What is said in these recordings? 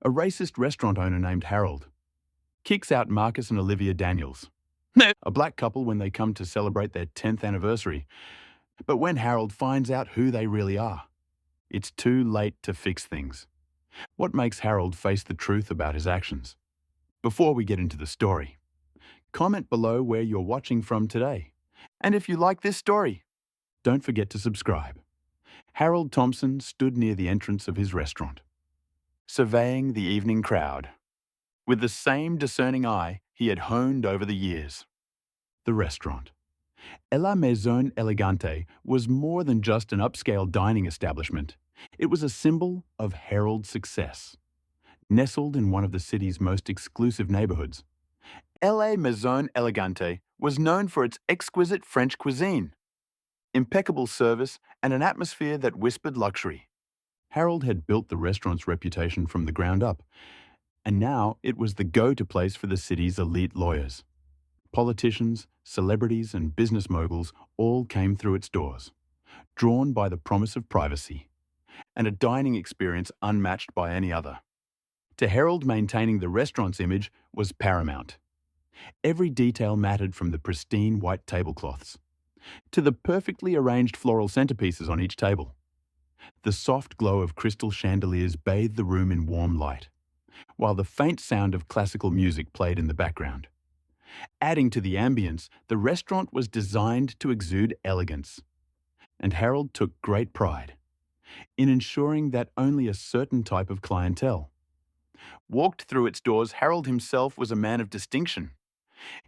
A racist restaurant owner named Harold kicks out Marcus and Olivia Daniels, a black couple when they come to celebrate their 10th anniversary. But when Harold finds out who they really are, it's too late to fix things. What makes Harold face the truth about his actions? Before we get into the story, comment below where you're watching from today. And if you like this story, don't forget to subscribe. Harold Thompson stood near the entrance of his restaurant, surveying the evening crowd with the same discerning eye he had honed over the years. The restaurant, La Maison Elegante, was more than just an upscale dining establishment. It was a symbol of Harold's success. Nestled in one of the city's most exclusive neighborhoods, La Maison Elegante was known for its exquisite French cuisine, impeccable service, and an atmosphere that whispered luxury. Harold had built the restaurant's reputation from the ground up, and now it was the go-to place for the city's elite lawyers. Politicians, celebrities, and business moguls all came through its doors, drawn by the promise of privacy and a dining experience unmatched by any other. To Harold, maintaining the restaurant's image was paramount. Every detail mattered, from the pristine white tablecloths to the perfectly arranged floral centerpieces on each table. The soft glow of crystal chandeliers bathed the room in warm light, while the faint sound of classical music played in the background. Adding to the ambience, the restaurant was designed to exude elegance, and Harold took great pride in ensuring that only a certain type of clientele walked through its doors. Harold himself was a man of distinction.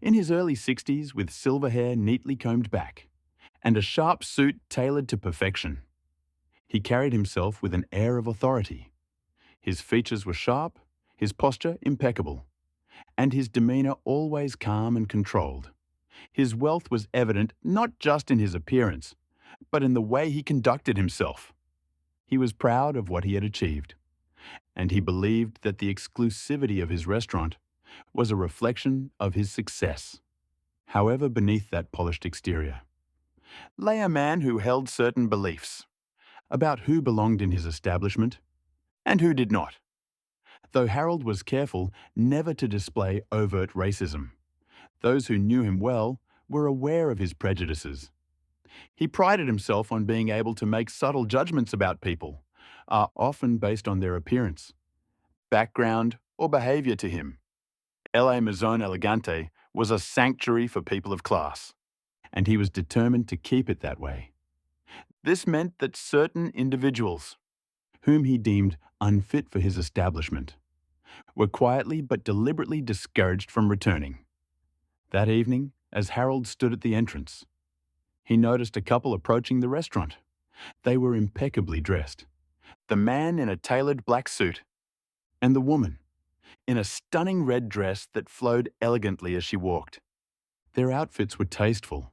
In his early 60s, with silver hair neatly combed back and a sharp suit tailored to perfection, he carried himself with an air of authority. His features were sharp, his posture impeccable, and his demeanor always calm and controlled. His wealth was evident not just in his appearance, but in the way he conducted himself. He was proud of what he had achieved, and he believed that the exclusivity of his restaurant was a reflection of his success. However, beneath that polished exterior lay a man who held certain beliefs about who belonged in his establishment and who did not. Though Harold was careful never to display overt racism, those who knew him well were aware of his prejudices. He prided himself on being able to make subtle judgments about people, often based on their appearance, background, or behavior. To him, La Maison Elegante was a sanctuary for people of class, and he was determined to keep it that way. This meant that certain individuals, whom he deemed unfit for his establishment, were quietly but deliberately discouraged from returning. That evening, as Harold stood at the entrance, he noticed a couple approaching the restaurant. They were impeccably dressed, the man in a tailored black suit, and the woman in a stunning red dress that flowed elegantly as she walked. Their outfits were tasteful,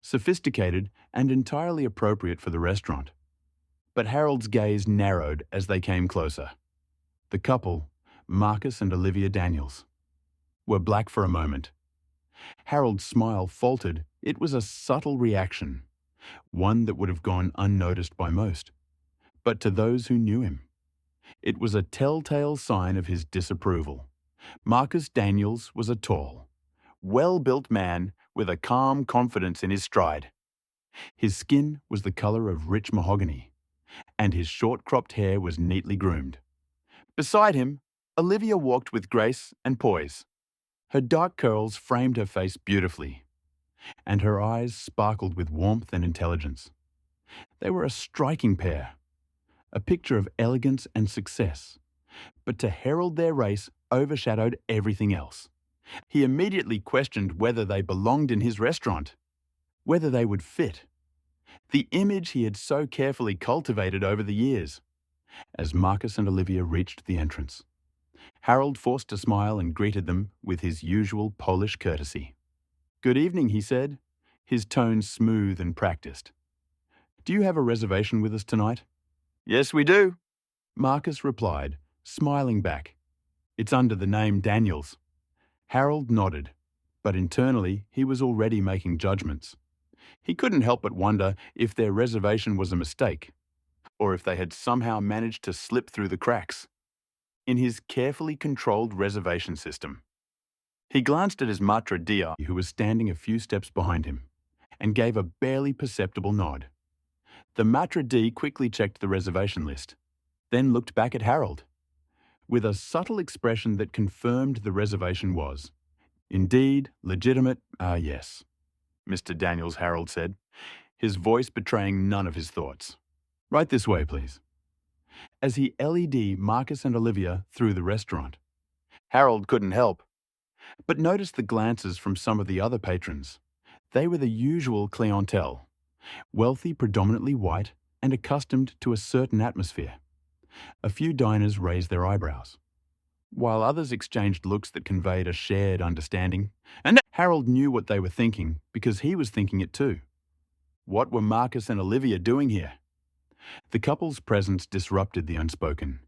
sophisticated, and entirely appropriate for the restaurant. But Harold's gaze narrowed as they came closer. The couple, Marcus and Olivia Daniels, were black for a moment. Harold's smile faltered. It was a subtle reaction, one that would have gone unnoticed by most. But to those who knew him, it was a telltale sign of his disapproval. Marcus Daniels was a tall, well-built man with a calm confidence in his stride. His skin was the color of rich mahogany, and his short-cropped hair was neatly groomed. Beside him, Olivia walked with grace and poise. Her dark curls framed her face beautifully, and her eyes sparkled with warmth and intelligence. They were a striking pair, a picture of elegance and success. But to Harold, their race overshadowed everything else. He immediately questioned whether they belonged in his restaurant, whether they would fit the image he had so carefully cultivated over the years. As Marcus and Olivia reached the entrance, Harold forced a smile and greeted them with his usual Polish courtesy. "Good evening," he said, his tone smooth and practiced. "Do you have a reservation with us tonight?" "Yes, we do," Marcus replied, smiling back. "It's under the name Daniels." Harold nodded, but internally he was already making judgments. He couldn't help but wonder if their reservation was a mistake, or if they had somehow managed to slip through the cracks. in his carefully controlled reservation system. He glanced at his maitre d', who was standing a few steps behind him, and gave a barely perceptible nod. The maitre d' quickly checked the reservation list, then looked back at Harold, with a subtle expression that confirmed the reservation was indeed legitimate. Yes, Mr. Daniels, Harold said, his voice betraying none of his thoughts. Right this way, please. As he LED Marcus and Olivia through the restaurant, Harold couldn't help but noticed the glances from some of the other patrons. They were the usual clientele, wealthy, predominantly white, and accustomed to a certain atmosphere. A few diners raised their eyebrows, while others exchanged looks that conveyed a shared understanding, and Harold knew what they were thinking because he was thinking it too. What were Marcus and Olivia doing here? The couple's presence disrupted the unspoken,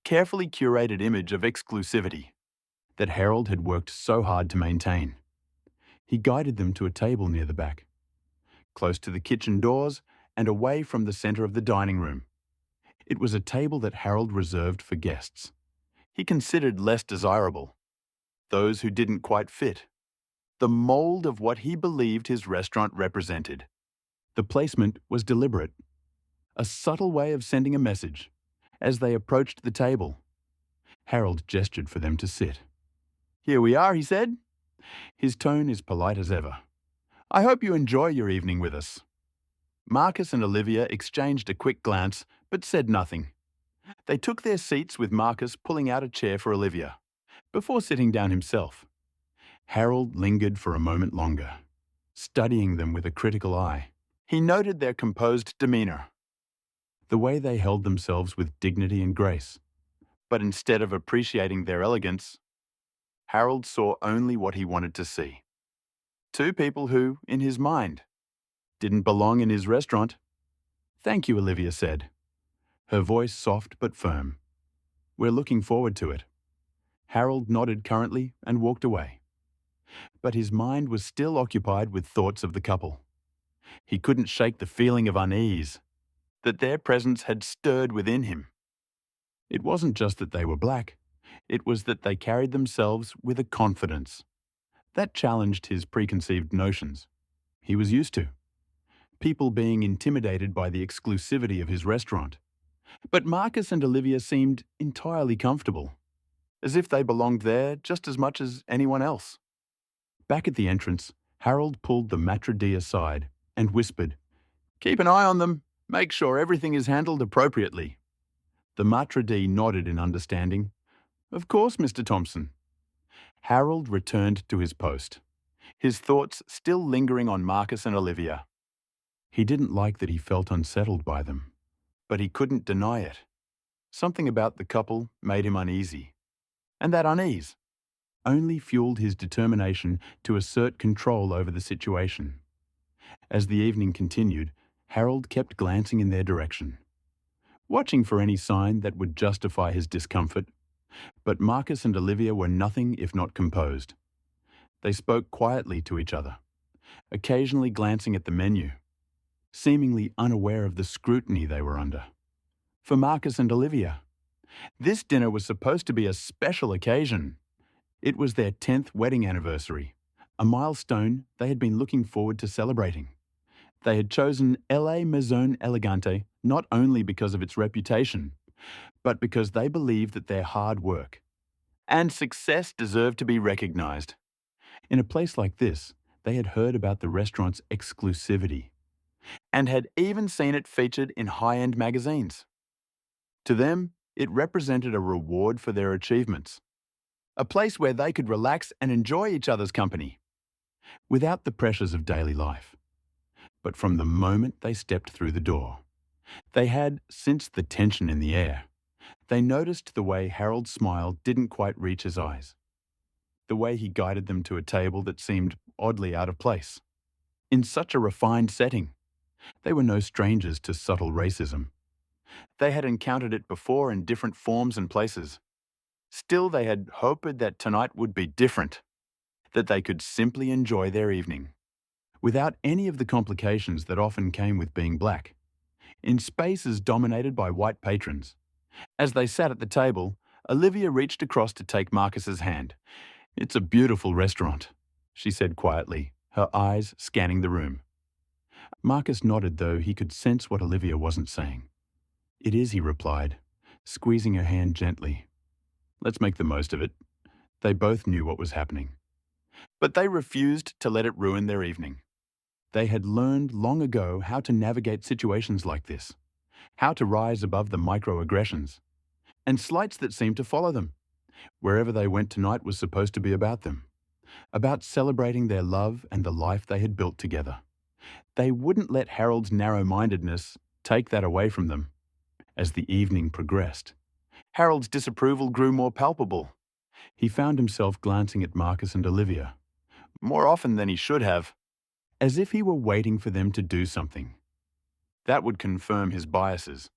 carefully curated image of exclusivity that Harold had worked so hard to maintain. He guided them to a table near the back, close to the kitchen doors and away from the center of the dining room. It was a table that Harold reserved for guests he considered less desirable, those who didn't quite fit the mold of what he believed his restaurant represented. The placement was deliberate, a subtle way of sending a message. As they approached the table, Harold gestured for them to sit. Here we are, he said, his tone as polite as ever. I hope you enjoy your evening with us. Marcus and Olivia exchanged a quick glance, but said nothing. They took their seats with Marcus pulling out a chair for Olivia, before sitting down himself. Harold lingered for a moment longer, studying them with a critical eye. He noted their composed demeanor, the way they held themselves with dignity and grace. But instead of appreciating their elegance, Harold saw only what he wanted to see. Two people who, in his mind, didn't belong in his restaurant. Thank you, Olivia said, her voice soft but firm. We're looking forward to it. Harold nodded currently and walked away. But his mind was still occupied with thoughts of the couple. He couldn't shake the feeling of unease that their presence had stirred within him. It wasn't just that they were black, it was that they carried themselves with a confidence that challenged his preconceived notions. He was used to people being intimidated by the exclusivity of his restaurant. But Marcus and Olivia seemed entirely comfortable, as if they belonged there just as much as anyone else. Back at the entrance, Harold pulled the maitre d' aside and whispered, Keep an eye on them. Make sure everything is handled appropriately. The maitre d' nodded in understanding. Of course, Mr. Thompson. Harold returned to his post, his thoughts still lingering on Marcus and Olivia. He didn't like that he felt unsettled by them, but he couldn't deny it. Something about the couple made him uneasy, and that unease only fueled his determination to assert control over the situation. As the evening continued, Harold kept glancing in their direction, watching for any sign that would justify his discomfort. But Marcus and Olivia were nothing if not composed. They spoke quietly to each other, occasionally glancing at the menu, seemingly unaware of the scrutiny they were under. For Marcus and Olivia, this dinner was supposed to be a special occasion. It was their 10th wedding anniversary, a milestone they had been looking forward to celebrating. They had chosen La Maison Elegante not only because of its reputation, but because they believed that their hard work and success deserved to be recognized. In a place like this, they had heard about the restaurant's exclusivity and had even seen it featured in high-end magazines. To them, it represented a reward for their achievements, a place where they could relax and enjoy each other's company, without the pressures of daily life. But from the moment they stepped through the door, they had sensed the tension in the air. They noticed the way Harold's smile didn't quite reach his eyes, the way he guided them to a table that seemed oddly out of place. In such a refined setting, they were no strangers to subtle racism. They had encountered it before in different forms and places. Still, they had hoped that tonight would be different, that they could simply enjoy their evening, without any of the complications that often came with being black, in spaces dominated by white patrons. As they sat at the table, Olivia reached across to take Marcus's hand. "It's a beautiful restaurant," she said quietly, her eyes scanning the room. Marcus nodded, though he could sense what Olivia wasn't saying. "It is," he replied, squeezing her hand gently. "Let's make the most of it." They both knew what was happening. But they refused to let it ruin their evening. They had learned long ago how to navigate situations like this, how to rise above the microaggressions and slights that seemed to follow them. Wherever they went tonight was supposed to be about them, about celebrating their love and the life they had built together. They wouldn't let Harold's narrow-mindedness take that away from them. As the evening progressed, Harold's disapproval grew more palpable. He found himself glancing at Marcus and Olivia, more often than he should have, as if he were waiting for them to do something. That would confirm his biases.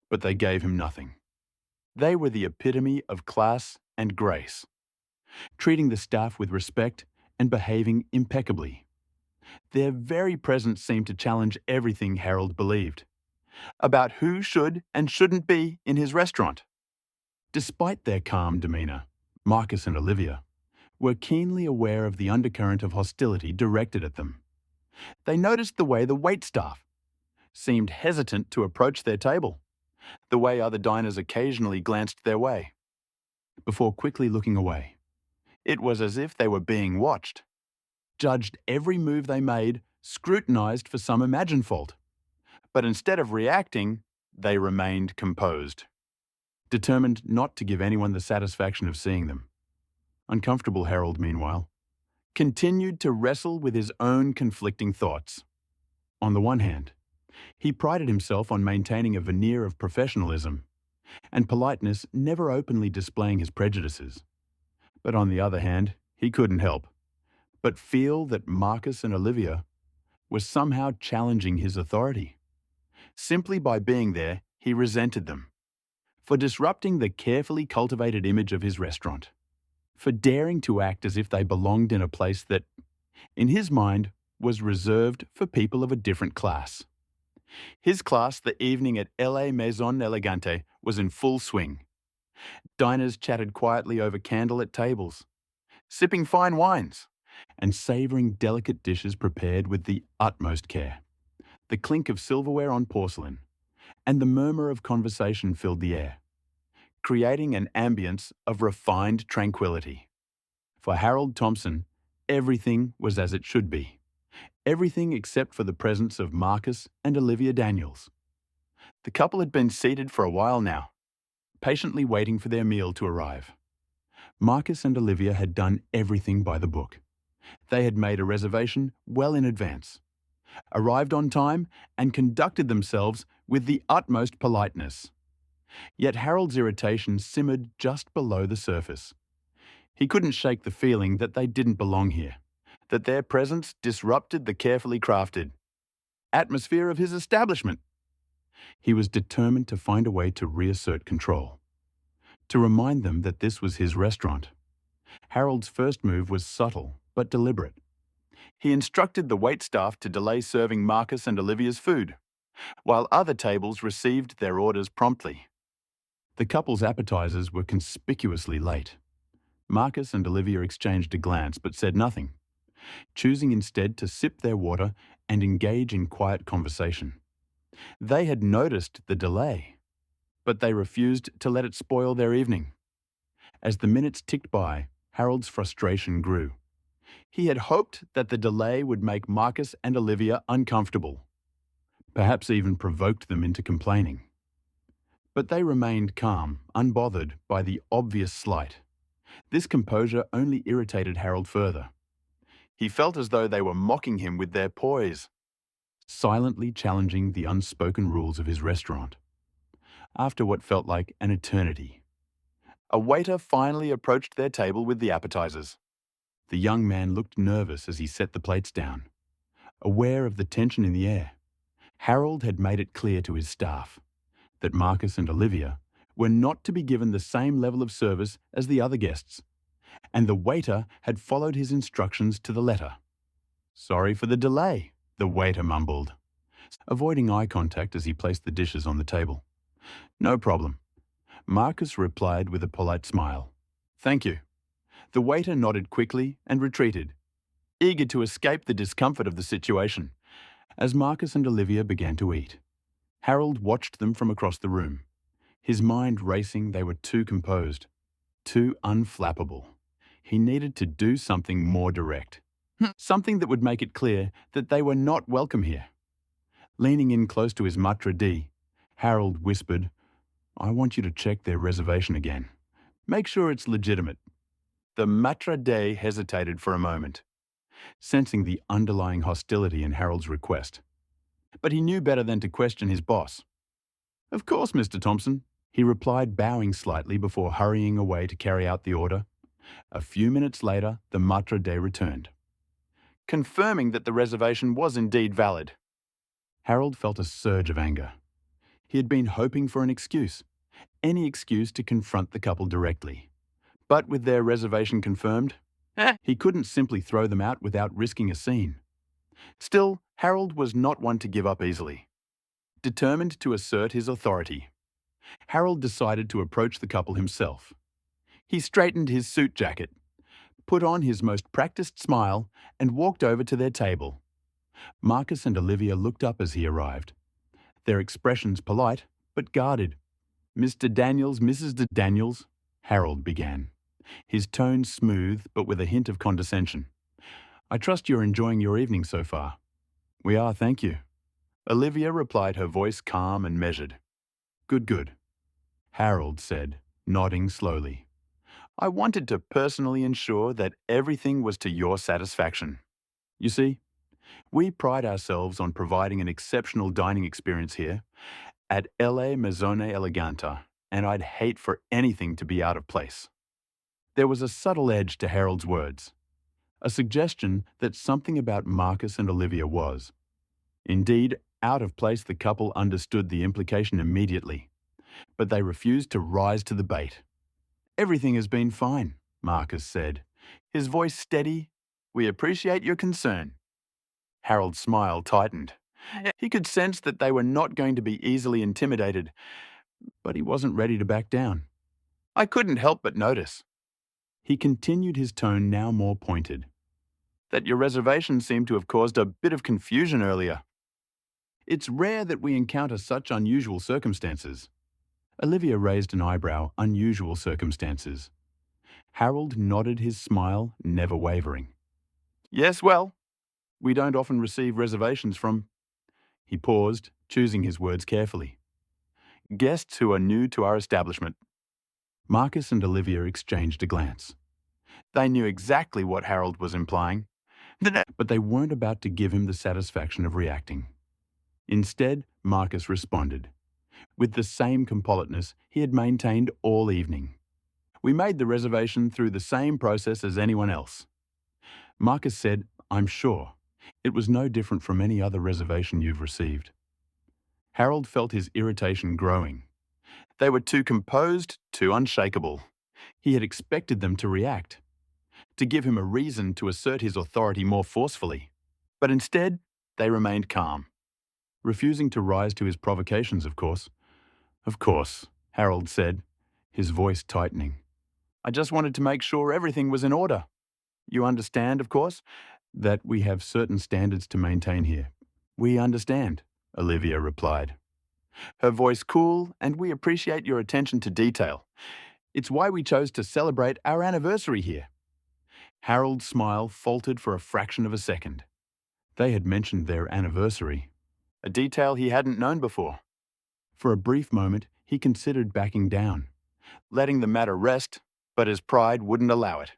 But they gave him nothing. They were the epitome of class and grace, treating the staff with respect and behaving impeccably. Their very presence seemed to challenge everything Harold believed about who should and shouldn't be in his restaurant. Despite their calm demeanor, Marcus and Olivia were keenly aware of the undercurrent of hostility directed at them. They noticed the way the waitstaff seemed hesitant to approach their table, the way other diners occasionally glanced their way, before quickly looking away. It was as if they were being watched, judged every move they made, scrutinized for some imagined fault. But instead of reacting, they remained composed, determined not to give anyone the satisfaction of seeing them. Uncomfortable Harold, meanwhile, continued to wrestle with his own conflicting thoughts. On the one hand, he prided himself on maintaining a veneer of professionalism and politeness, never openly displaying his prejudices. But on the other hand, he couldn't help but feel that Marcus and Olivia were somehow challenging his authority. Simply by being there, he resented them for disrupting the carefully cultivated image of his restaurant, for daring to act as if they belonged in a place that, in his mind, was reserved for people of a different class. His class the evening at La Maison Elegante was in full swing. Diners chatted quietly over candlelit tables, sipping fine wines, and savouring delicate dishes prepared with the utmost care. The clink of silverware on porcelain and the murmur of conversation filled the air, creating an ambience of refined tranquility. For Harold Thompson, everything was as it should be. Everything except for the presence of Marcus and Olivia Daniels. The couple had been seated for a while now, patiently waiting for their meal to arrive. Marcus and Olivia had done everything by the book. They had made a reservation well in advance, arrived on time, and conducted themselves with the utmost politeness. Yet Harold's irritation simmered just below the surface. He couldn't shake the feeling that they didn't belong here, that their presence disrupted the carefully crafted atmosphere of his establishment. He was determined to find a way to reassert control, to remind them that this was his restaurant. Harold's first move was subtle but deliberate. He instructed the waitstaff to delay serving Marcus and Olivia's food, while other tables received their orders promptly. The couple's appetizers were conspicuously late. Marcus and Olivia exchanged a glance but said nothing, choosing instead to sip their water and engage in quiet conversation. They had noticed the delay, but they refused to let it spoil their evening. As the minutes ticked by, Harold's frustration grew. He had hoped that the delay would make Marcus and Olivia uncomfortable, perhaps even provoked them into complaining. But they remained calm, unbothered by the obvious slight. This composure only irritated Harold further. He felt as though they were mocking him with their poise, silently challenging the unspoken rules of his restaurant. After what felt like an eternity, a waiter finally approached their table with the appetizers. The young man looked nervous as he set the plates down, aware of the tension in the air. Harold had made it clear to his staff that Marcus and Olivia were not to be given the same level of service as the other guests, and the waiter had followed his instructions to the letter. "Sorry for the delay," the waiter mumbled, avoiding eye contact as he placed the dishes on the table. "No problem. Marcus replied with a polite smile. "Thank you." The waiter nodded quickly and retreated, eager to escape the discomfort of the situation. As Marcus and Olivia began to eat, Harold watched them from across the room. His mind racing, they were too composed, too unflappable. He needed to do something more direct. Something that would make it clear that they were not welcome here. Leaning in close to his maitre d', Harold whispered, "I want you to check their reservation again. Make sure it's legitimate." The maitre d' hesitated for a moment, sensing the underlying hostility in Harold's request. But he knew better than to question his boss. "Of course, Mr. Thompson," he replied, bowing slightly before hurrying away to carry out the order. A few minutes later, the maitre d' returned, confirming that the reservation was indeed valid. Harold felt a surge of anger. He had been hoping for an excuse, any excuse to confront the couple directly. But with their reservation confirmed, he couldn't simply throw them out without risking a scene. Still, Harold was not one to give up easily. Determined to assert his authority, Harold decided to approach the couple himself. He straightened his suit jacket, put on his most practiced smile, and walked over to their table. Marcus and Olivia looked up as he arrived, their expressions polite but guarded. "Mr. Daniels, Mrs. Daniels," Harold began, his tone smooth but with a hint of condescension. "I trust you're enjoying your evening so far." "We are, thank you." Olivia replied, her voice calm and measured. "Good, good," Harold said, nodding slowly. "I wanted to personally ensure that everything was to your satisfaction. You see, we pride ourselves on providing an exceptional dining experience here at La Mazzone Eleganta, and I'd hate for anything to be out of place." There was a subtle edge to Harold's words, a suggestion that something about Marcus and Olivia was. Indeed, out of place. The couple understood the implication immediately, but they refused to rise to the bait. "Everything has been fine," Marcus said, his voice steady. "We appreciate your concern." Harold's smile tightened. He could sense that they were not going to be easily intimidated, but he wasn't ready to back down. "I couldn't help but notice," he continued, his tone now more pointed, "that your reservation seemed to have caused a bit of confusion earlier. It's rare that we encounter such unusual circumstances." Olivia raised an eyebrow. "Unusual circumstances." Harold nodded, his smile never wavering. "Yes, well, we don't often receive reservations from—" He paused, choosing his words carefully. "Guests who are new to our establishment." Marcus and Olivia exchanged a glance. They knew exactly what Harold was implying, but they weren't about to give him the satisfaction of reacting. Instead, Marcus responded, with the same compoliteness he had maintained all evening. "We made the reservation through the same process as anyone else." Marcus said, "I'm sure. It was no different from any other reservation you've received." Harold felt his irritation growing. They were too composed, too unshakable. He had expected them to react, to give him a reason to assert his authority more forcefully. But instead, they remained calm, refusing to rise to his provocations, of course. "Of course," Harold said, his voice tightening. "I just wanted to make sure everything was in order. You understand, of course, that we have certain standards to maintain here." "We understand," Olivia replied, her voice cool, "and we appreciate your attention to detail. It's why we chose to celebrate our anniversary here." Harold's smile faltered for a fraction of a second. They had mentioned their anniversary, a detail he hadn't known before. For a brief moment, he considered backing down, letting the matter rest, but his pride wouldn't allow it.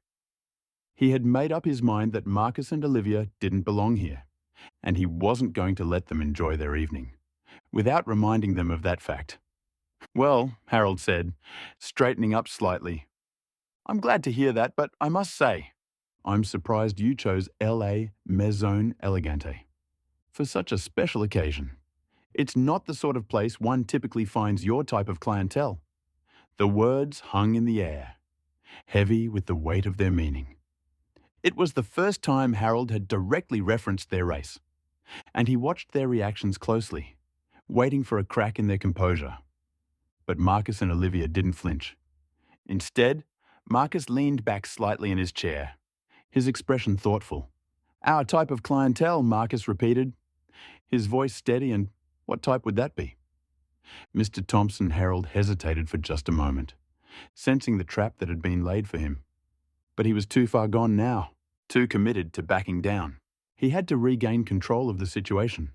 He had made up his mind that Marcus and Olivia didn't belong here, and he wasn't going to let them enjoy their evening without reminding them of that fact. "Well," Harold said, straightening up slightly, "I'm glad to hear that, but I must say, I'm surprised you chose La Maison Elegante for such a special occasion. It's not the sort of place one typically finds your type of clientele." The words hung in the air, heavy with the weight of their meaning. It was the first time Harold had directly referenced their race, and he watched their reactions closely, waiting for a crack in their composure. But Marcus and Olivia didn't flinch. Instead, Marcus leaned back slightly in his chair, his expression thoughtful. "Our type of clientele," Marcus repeated, his voice steady. "And what type would that be?" Mr. Thompson Harold hesitated for just a moment, sensing the trap that had been laid for him. But he was too far gone now, too committed to backing down. He had to regain control of the situation.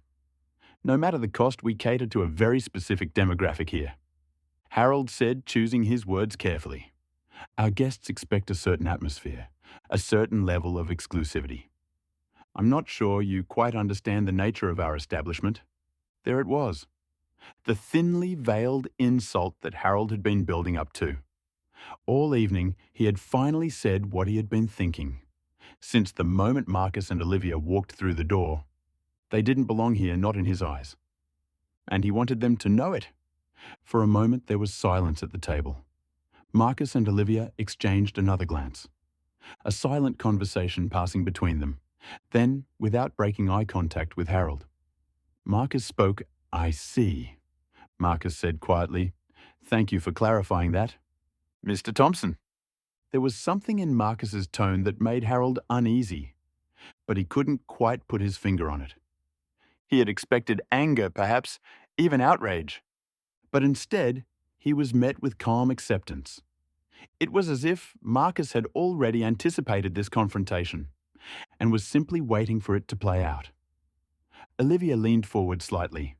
"No matter the cost, we cater to a very specific demographic here," Harold said, choosing his words carefully. "Our guests expect a certain atmosphere, a certain level of exclusivity. I'm not sure you quite understand the nature of our establishment." There it was, the thinly veiled insult that Harold had been building up to. All evening, he had finally said what he had been thinking. Since the moment Marcus and Olivia walked through the door, they didn't belong here, not in his eyes. And he wanted them to know it. For a moment, there was silence at the table. Marcus and Olivia exchanged another glance, a silent conversation passing between them. Then, without breaking eye contact with Harold, Marcus spoke. "I see," Marcus said quietly. "Thank you for clarifying that." "Mr. Thompson." There was something in Marcus's tone that made Harold uneasy, but he couldn't quite put his finger on it. He had expected anger, perhaps, even outrage. But instead, he was met with calm acceptance. It was as if Marcus had already anticipated this confrontation and was simply waiting for it to play out. Olivia leaned forward slightly,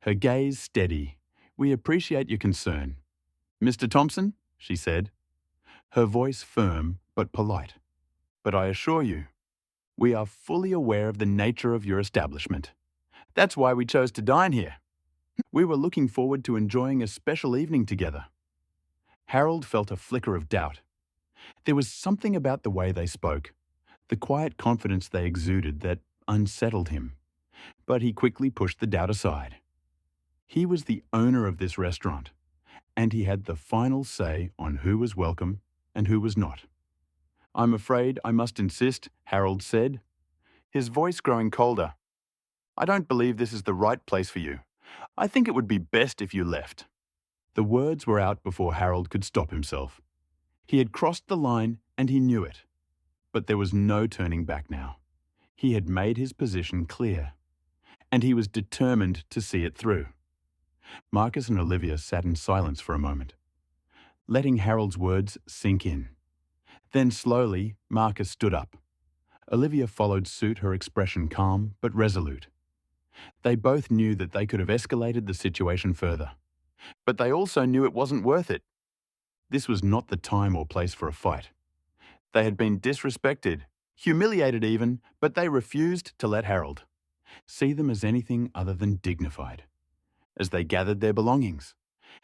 her gaze steady. "We appreciate your concern, Mr. Thompson," she said, her voice firm but polite. "But I assure you, we are fully aware of the nature of your establishment. That's why we chose to dine here. We were looking forward to enjoying a special evening together." Harold felt a flicker of doubt. There was something about the way they spoke, the quiet confidence they exuded, that unsettled him. But he quickly pushed the doubt aside. He was the owner of this restaurant, and he had the final say on who was welcome and who was not. "I'm afraid I must insist," Harold said, his voice growing colder. "I don't believe this is the right place for you. I think it would be best if you left." The words were out before Harold could stop himself. He had crossed the line and he knew it. But there was no turning back now. He had made his position clear, and he was determined to see it through. Marcus and Olivia sat in silence for a moment, letting Harold's words sink in. Then slowly, Marcus stood up. Olivia followed suit, her expression calm but resolute. They both knew that they could have escalated the situation further, but they also knew it wasn't worth it. This was not the time or place for a fight. They had been disrespected, humiliated even, but they refused to let Harold see them as anything other than dignified. As they gathered their belongings,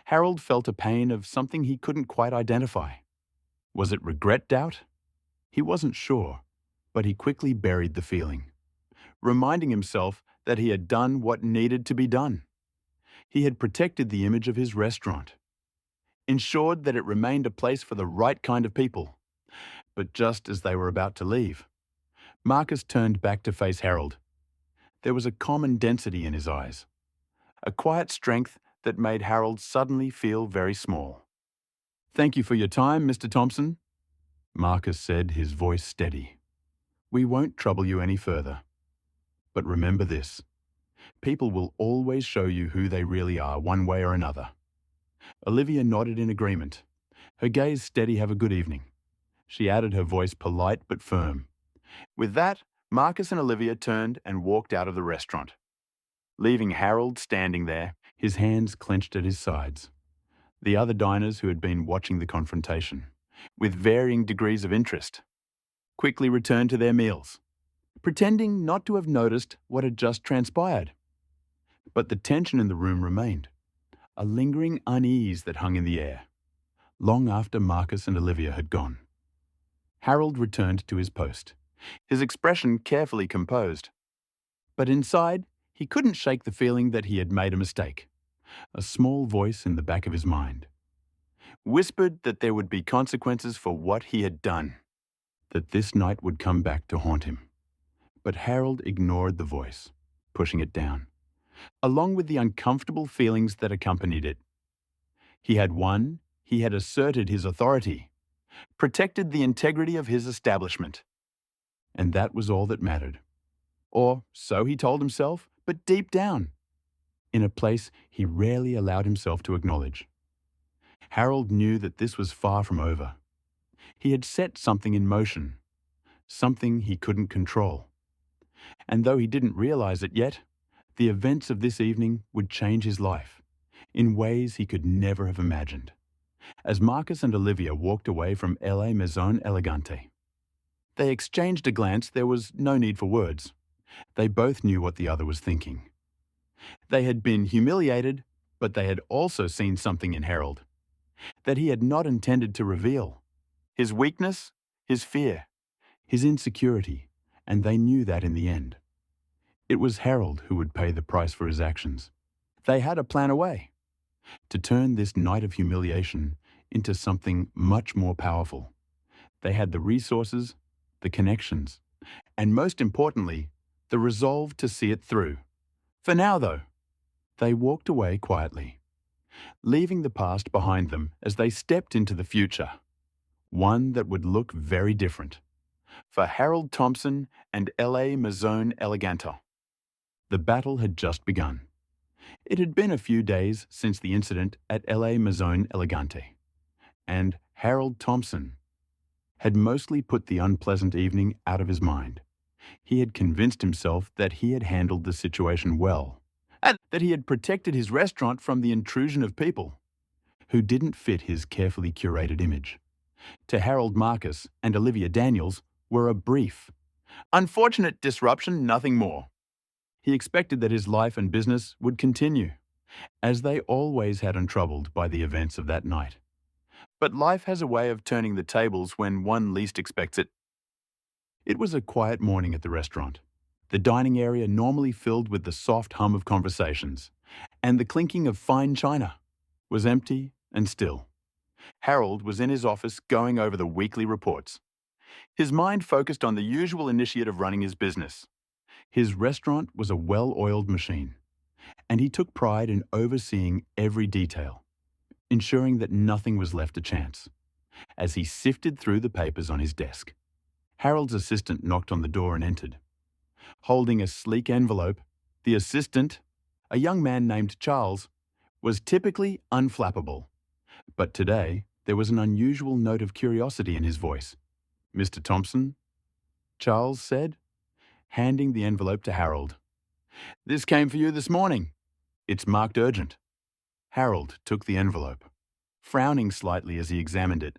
Harold felt a pain of something he couldn't quite identify. Was it regret, doubt? He wasn't sure, but he quickly buried the feeling, reminding himself that he had done what needed to be done. He had protected the image of his restaurant, ensured that it remained a place for the right kind of people. But just as they were about to leave, Marcus turned back to face Harold. There was a common density in his eyes, a quiet strength that made Harold suddenly feel very small. "Thank you for your time, Mr. Thompson," Marcus said, his voice steady. "We won't trouble you any further. But remember this, people will always show you who they really are, one way or another." Olivia nodded in agreement, her gaze steady. "Have a good evening," she added, her voice polite but firm. With that, Marcus and Olivia turned and walked out of the restaurant, leaving Harold standing there, his hands clenched at his sides. The other diners, who had been watching the confrontation with varying degrees of interest, quickly returned to their meals, pretending not to have noticed what had just transpired. But the tension in the room remained, a lingering unease that hung in the air, long after Marcus and Olivia had gone. Harold returned to his post, his expression carefully composed. But inside, he couldn't shake the feeling that he had made a mistake. A small voice in the back of his mind whispered that there would be consequences for what he had done, that this night would come back to haunt him. But Harold ignored the voice, pushing it down, along with the uncomfortable feelings that accompanied it. He had won, he had asserted his authority, protected the integrity of his establishment. And that was all that mattered. Or so he told himself, but deep down, in a place he rarely allowed himself to acknowledge. Harold knew that this was far from over. He had set something in motion, something he couldn't control. And though he didn't realize it yet, the events of this evening would change his life in ways he could never have imagined. As Marcus and Olivia walked away from La Maison Elegante, they exchanged a glance. There was no need for words. They both knew what the other was thinking. They had been humiliated, but they had also seen something in Harold that he had not intended to reveal. His weakness, his fear, his insecurity, and they knew that in the end. It was Harold who would pay the price for his actions. They had a plan away to turn this night of humiliation into something much more powerful. They had the resources, the connections, and most importantly, the resolve to see it through. For now, though, they walked away quietly, leaving the past behind them as they stepped into the future, one that would look very different for Harold Thompson and La Maison Elegante. The battle had just begun. It had been a few days since the incident at La Maison Elegante, and Harold Thompson had mostly put the unpleasant evening out of his mind. He had convinced himself that he had handled the situation well, and that he had protected his restaurant from the intrusion of people who didn't fit his carefully curated image. To Harold, Marcus and Olivia Daniels were a brief, unfortunate disruption, nothing more. He expected that his life and business would continue, as they always had, untroubled by the events of that night. But life has a way of turning the tables when one least expects it. It was a quiet morning at the restaurant, the dining area normally filled with the soft hum of conversations, and the clinking of fine china, was empty and still. Harold was in his office going over the weekly reports. His mind focused on the usual initiate of running his business. His restaurant was a well-oiled machine, and he took pride in overseeing every detail, ensuring that nothing was left to chance. As he sifted through the papers on his desk, Harold's assistant knocked on the door and entered. Holding a sleek envelope, the assistant, a young man named Charles, was typically unflappable. But today, there was an unusual note of curiosity in his voice. "Mr. Thompson?" Charles said, handing the envelope to Harold. "This came for you this morning. It's marked urgent." Harold took the envelope, frowning slightly as he examined it.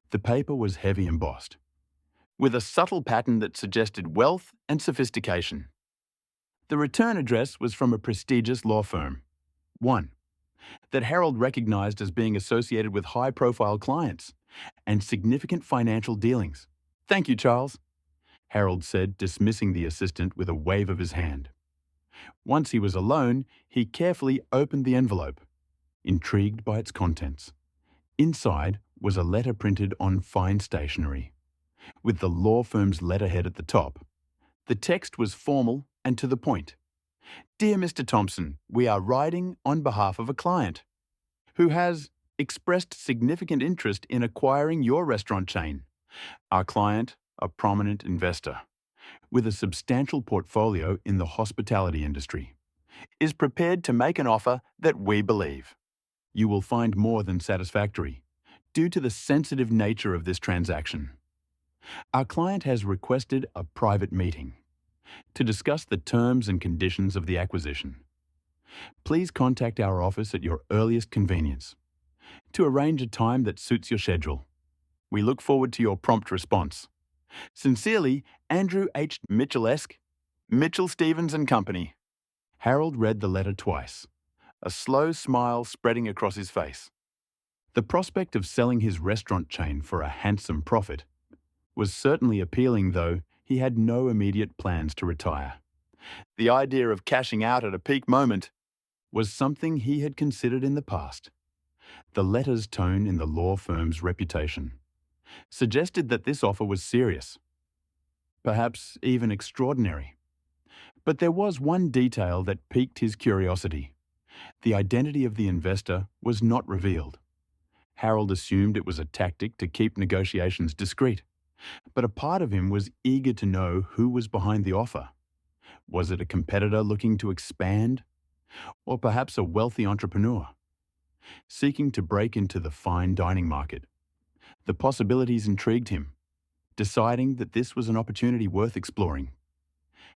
The paper was heavy embossed, with a subtle pattern that suggested wealth and sophistication. The return address was from a prestigious law firm, one that Harold recognized as being associated with high-profile clients and significant financial dealings. "Thank you, Charles," Harold said, dismissing the assistant with a wave of his hand. Once he was alone, he carefully opened the envelope, intrigued by its contents. Inside was a letter printed on fine stationery, with the law firm's letterhead at the top. The text was formal and to the point. "Dear Mr. Thompson, we are writing on behalf of a client who has expressed significant interest in acquiring your restaurant chain. Our client, a prominent investor with a substantial portfolio in the hospitality industry, is prepared to make an offer that we believe you will find more than satisfactory due to the sensitive nature of this transaction. Our client has requested a private meeting to discuss the terms and conditions of the acquisition. Please contact our office at your earliest convenience to arrange a time that suits your schedule. We look forward to your prompt response. Sincerely, Andrew H. Mitchell-esque, Mitchell Stevens and Company." Harold read the letter twice, a slow smile spreading across his face. The prospect of selling his restaurant chain for a handsome profit was certainly appealing, though he had no immediate plans to retire. The idea of cashing out at a peak moment was something he had considered in the past. The letter's tone in the law firm's reputation suggested that this offer was serious, perhaps even extraordinary. But there was one detail that piqued his curiosity. The identity of the investor was not revealed. Harold assumed it was a tactic to keep negotiations discreet, but a part of him was eager to know who was behind the offer. Was it a competitor looking to expand, or perhaps a wealthy entrepreneur seeking to break into the fine dining market? The possibilities intrigued him. Deciding that this was an opportunity worth exploring,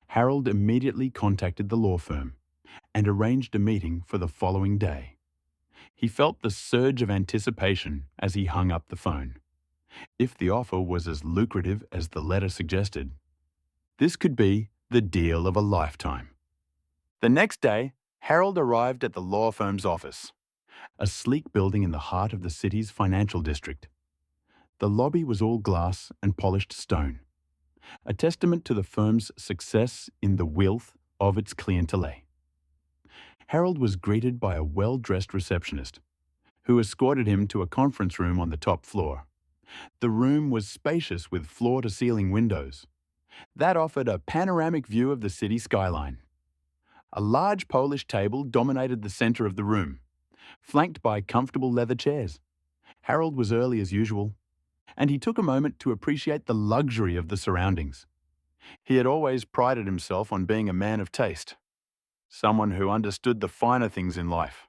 Harold immediately contacted the law firm and arranged a meeting for the following day. He felt the surge of anticipation as he hung up the phone. If the offer was as lucrative as the letter suggested, this could be the deal of a lifetime. The next day, Harold arrived at the law firm's office, a sleek building in the heart of the city's financial district. The lobby was all glass and polished stone, a testament to the firm's success in the wealth of its clientele. Harold was greeted by a well-dressed receptionist, who escorted him to a conference room on the top floor. The room was spacious with floor-to-ceiling windows that offered a panoramic view of the city skyline. A large Polish table dominated the center of the room, flanked by comfortable leather chairs. Harold was early as usual, and he took a moment to appreciate the luxury of the surroundings. He had always prided himself on being a man of taste, someone who understood the finer things in life.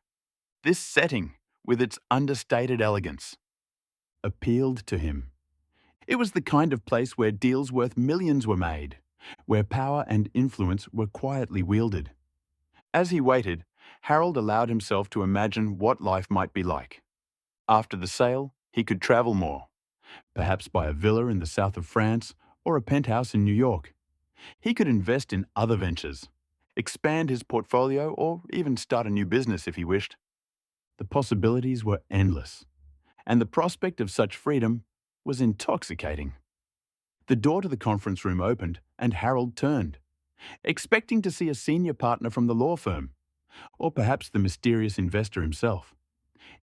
This setting, with its understated elegance, appealed to him. It was the kind of place where deals worth millions were made, where power and influence were quietly wielded. As he waited, Harold allowed himself to imagine what life might be like. After the sale, he could travel more, perhaps buy a villa in the south of France or a penthouse in New York. He could invest in other ventures, expand his portfolio, or even start a new business if he wished. The possibilities were endless, and the prospect of such freedom was intoxicating. The door to the conference room opened, and Harold turned, expecting to see a senior partner from the law firm, or perhaps the mysterious investor himself.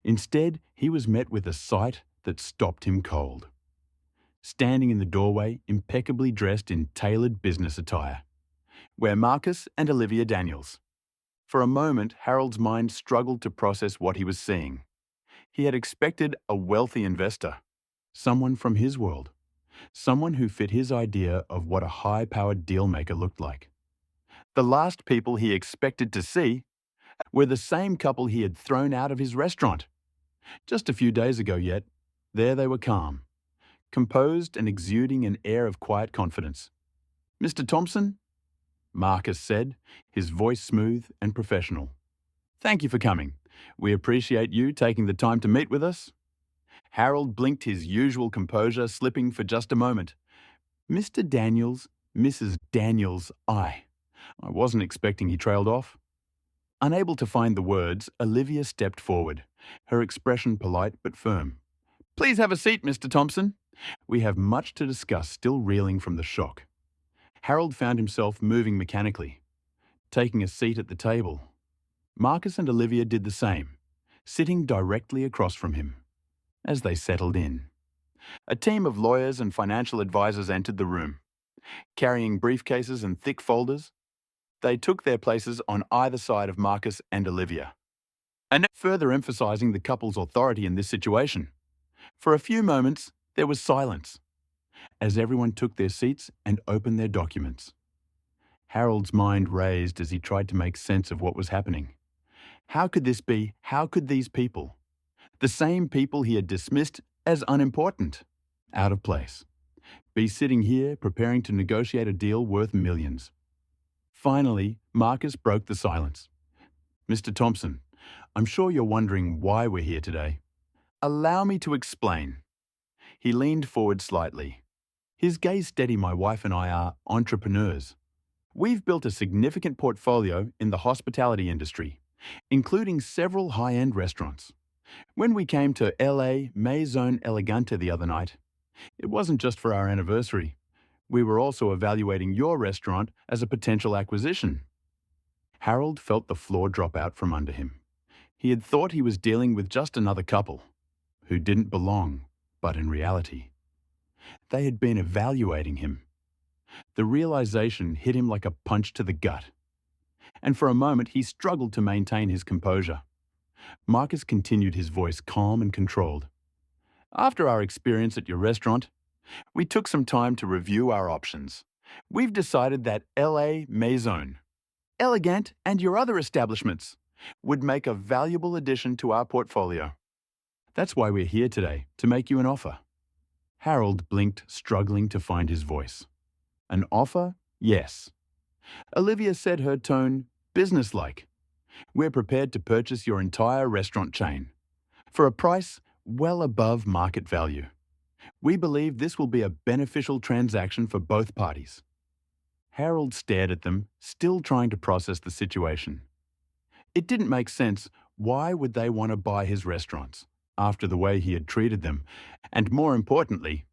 Instead, he was met with a sight that stopped him cold. Standing in the doorway, impeccably dressed in tailored business attire, were Marcus and Olivia Daniels. For a moment, Harold's mind struggled to process what he was seeing. He had expected a wealthy investor, someone from his world, someone who fit his idea of what a high-powered deal-maker looked like. The last people he expected to see were the same couple he had thrown out of his restaurant. Just a few days ago yet, there they were calm, composed and exuding an air of quiet confidence. "Mr. Thompson?" Marcus said, his voice smooth and professional. "Thank you for coming. We appreciate you taking the time to meet with us." Harold blinked his usual composure, slipping for just a moment. "Mr. Daniels, Mrs. Daniels, I wasn't expecting," he trailed off. Unable to find the words, Olivia stepped forward, her expression polite but firm. "Please have a seat, Mr. Thompson. We have much to discuss," still reeling from the shock. Harold found himself moving mechanically, taking a seat at the table. Marcus and Olivia did the same, sitting directly across from him. As they settled in, a team of lawyers and financial advisors entered the room. Carrying briefcases and thick folders, they took their places on either side of Marcus and Olivia, and further emphasizing the couple's authority in this situation. For a few moments, there was silence, as everyone took their seats and opened their documents. Harold's mind raced as he tried to make sense of what was happening. How could this be? How could these people, the same people he had dismissed as unimportant, out of place, be sitting here preparing to negotiate a deal worth millions? Finally, Marcus broke the silence. "Mr. Thompson, I'm sure you're wondering why we're here today. Allow me to explain." He leaned forward slightly, his gaze steady. "My wife and I are entrepreneurs. We've built a significant portfolio in the hospitality industry, including several high-end restaurants. When we came to LA Maison Elegante the other night, it wasn't just for our anniversary. We were also evaluating your restaurant as a potential acquisition." Harold felt the floor drop out from under him. He had thought he was dealing with just another couple who didn't belong, but in reality, they had been evaluating him. The realization hit him like a punch to the gut, and for a moment he struggled to maintain his composure. Marcus continued, his voice calm and controlled. After our experience at your restaurant, we took some time to review our options. We've decided that LA Maison, Elegant, and your other establishments would make a valuable addition to our portfolio. That's why we're here today, to make you an offer. Harold blinked, struggling to find his voice. An offer? Yes. Olivia said, her tone businesslike. We're prepared to purchase your entire restaurant chain for a price well above market value. We believe this will be a beneficial transaction for both parties. Harold stared at them, still trying to process the situation. It didn't make sense. Why would they want to buy his restaurants after the way he had treated them? And more importantly,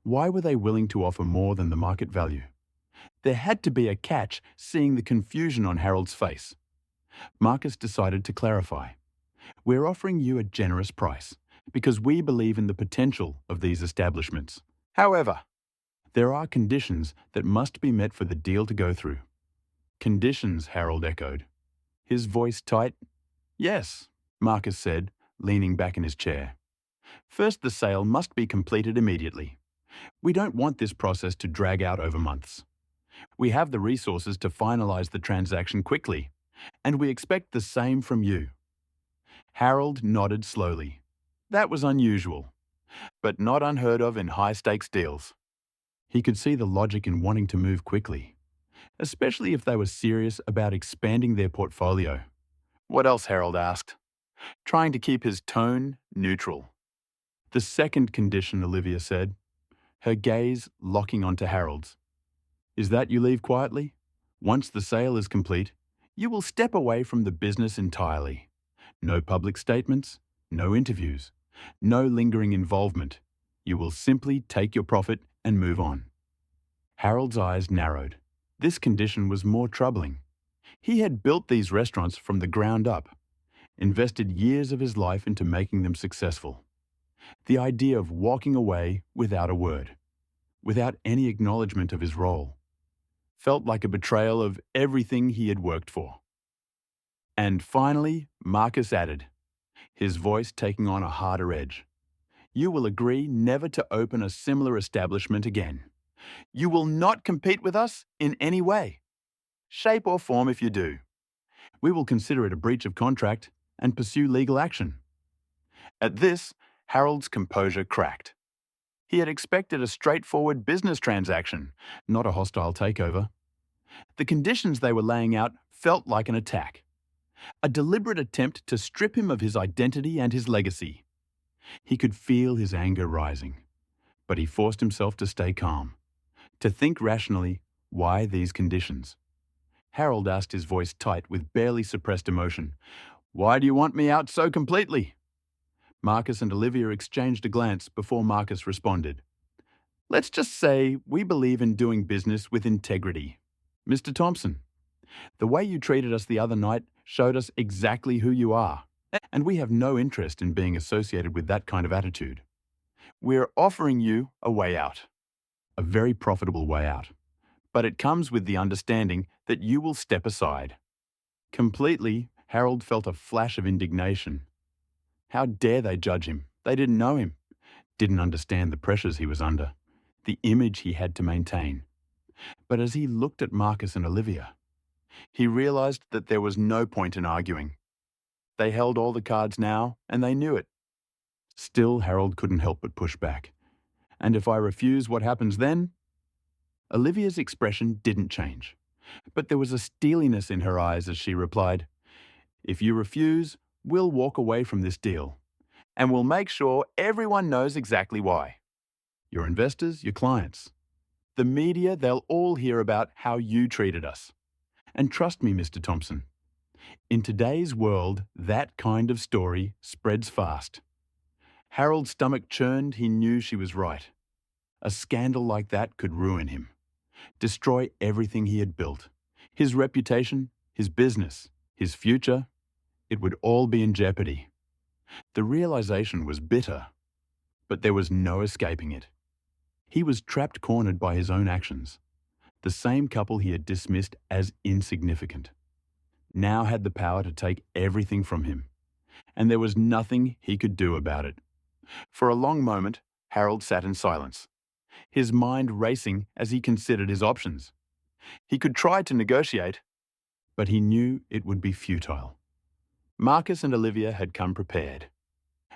why were they willing to offer more than the market value? There had to be a catch, seeing the confusion on Harold's face. Marcus decided to clarify. We're offering you a generous price because we believe in the potential of these establishments. However, there are conditions that must be met for the deal to go through. Conditions, Harold echoed, his voice tight. Yes, Marcus said, leaning back in his chair. First, the sale must be completed immediately. We don't want this process to drag out over months. We have the resources to finalize the transaction quickly, and we expect the same from you. Harold nodded slowly. That was unusual, but not unheard of in high-stakes deals. He could see the logic in wanting to move quickly, especially if they were serious about expanding their portfolio. What else, Harold asked, trying to keep his tone neutral. The second condition, Olivia said, her gaze locking onto Harold's. Is that you leave quietly? Once the sale is complete, you will step away from the business entirely. No public statements, no interviews, no lingering involvement. You will simply take your profit and move on. Harold's eyes narrowed. This condition was more troubling. He had built these restaurants from the ground up, invested years of his life into making them successful. The idea of walking away without a word, without any acknowledgement of his role, felt like a betrayal of everything he had worked for. And finally, Marcus added, his voice taking on a harder edge. You will agree never to open a similar establishment again. You will not compete with us in any way, shape or form if you do. We will consider it a breach of contract and pursue legal action. At this, Harold's composure cracked. He had expected a straightforward business transaction, not a hostile takeover. The conditions they were laying out felt like an attack, a deliberate attempt to strip him of his identity and his legacy. He could feel his anger rising, but he forced himself to stay calm, to think rationally. Why these conditions? Harold asked, his voice tight with barely suppressed emotion. Why do you want me out so completely? Marcus and Olivia exchanged a glance before Marcus responded. Let's just say we believe in doing business with integrity. Mr. Thompson, the way you treated us the other night showed us exactly who you are, and we have no interest in being associated with that kind of attitude. We're offering you a way out, a very profitable way out, but it comes with the understanding that you will step aside. Completely, Harold felt a flash of indignation. How dare they judge him? They didn't know him, didn't understand the pressures he was under, the image he had to maintain. But as he looked at Marcus and Olivia, he realized that there was no point in arguing. They held all the cards now, and they knew it. Still, Harold couldn't help but push back. And if I refuse, what happens then? Olivia's expression didn't change, but there was a steeliness in her eyes as she replied, If you refuse, we'll walk away from this deal, and we'll make sure everyone knows exactly why. Your investors, your clients, the media, they'll all hear about how you treated us. And trust me, Mr. Thompson, in today's world, that kind of story spreads fast. Harold's stomach churned. He knew she was right. A scandal like that could ruin him, destroy everything he had built, his reputation, his business, his future. It would all be in jeopardy. The realization was bitter, but there was no escaping it. He was trapped, cornered by his own actions. The same couple he had dismissed as insignificant now had the power to take everything from him, and there was nothing he could do about it. For a long moment, Harold sat in silence, his mind racing as he considered his options. He could try to negotiate, but he knew it would be futile. Marcus and Olivia had come prepared,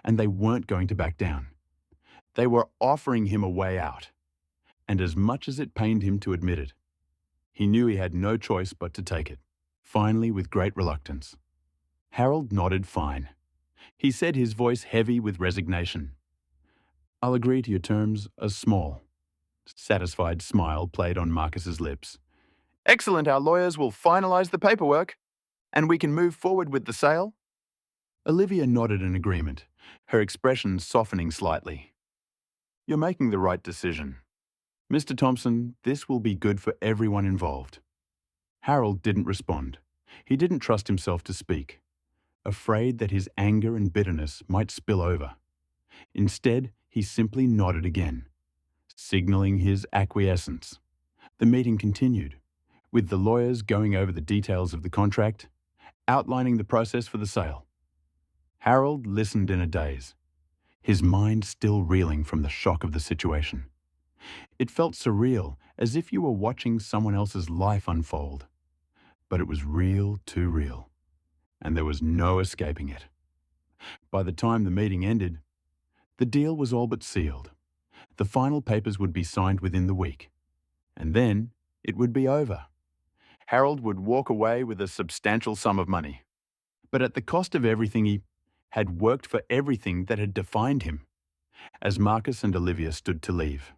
and they weren't going to back down. They were offering him a way out, and as much as it pained him to admit it, he knew he had no choice but to take it, finally with great reluctance. Harold nodded fine. He said, his voice heavy with resignation. "I'll agree to your terms, a small." Satisfied smile played on Marcus's lips. "Excellent, our lawyers will finalize the paperwork, and we can move forward with the sale." Olivia nodded in agreement, her expression softening slightly. "You're making the right decision. Mr. Thompson, this will be good for everyone involved." Harold didn't respond. He didn't trust himself to speak, afraid that his anger and bitterness might spill over. Instead, he simply nodded again, signaling his acquiescence. The meeting continued, with the lawyers going over the details of the contract, outlining the process for the sale. Harold listened in a daze, his mind still reeling from the shock of the situation. It felt surreal, as if you were watching someone else's life unfold. But it was real, too real, and there was no escaping it. By the time the meeting ended, the deal was all but sealed. The final papers would be signed within the week, and then it would be over. Harold would walk away with a substantial sum of money. But at the cost of everything, he had worked for everything that had defined him. As Marcus and Olivia stood to leave,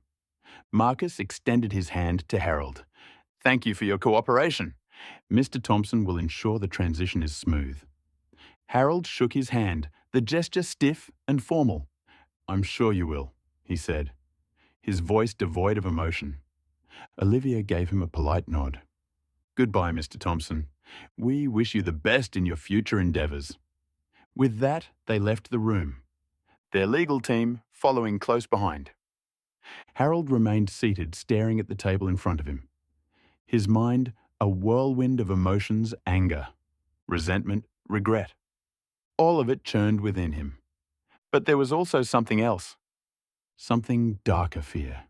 Marcus extended his hand to Harold. "Thank you for your cooperation. Mr. Thompson will ensure the transition is smooth." Harold shook his hand, the gesture stiff and formal. "I'm sure you will," he said, his voice devoid of emotion. Olivia gave him a polite nod. "Goodbye, Mr. Thompson. We wish you the best in your future endeavours." With that, they left the room, their legal team following close behind. Harold remained seated, staring at the table in front of him. His mind a whirlwind of emotions, anger, resentment, regret. All of it churned within him. But there was also something else. Something darker fear.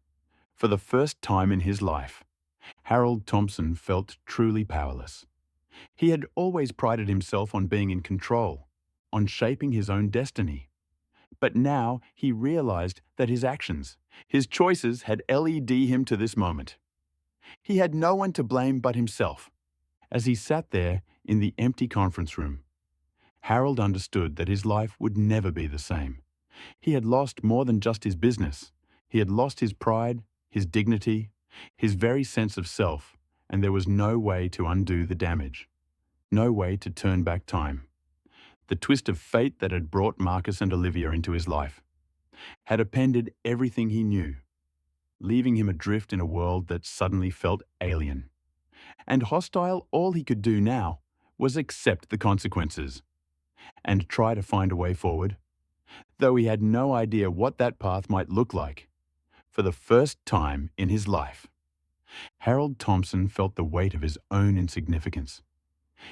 For the first time in his life, Harold Thompson felt truly powerless. He had always prided himself on being in control, on shaping his own destiny. But now he realized that his actions, his choices had led him to this moment. He had no one to blame but himself. As he sat there in the empty conference room, Harold understood that his life would never be the same. He had lost more than just his business. He had lost his pride, his dignity, his very sense of self, and there was no way to undo the damage. No way to turn back time. The twist of fate that had brought Marcus and Olivia into his life had appended everything he knew, leaving him adrift in a world that suddenly felt alien. And hostile, all he could do now was accept the consequences and try to find a way forward, though he had no idea what that path might look like. For the first time in his life, Harold Thompson felt the weight of his own insignificance.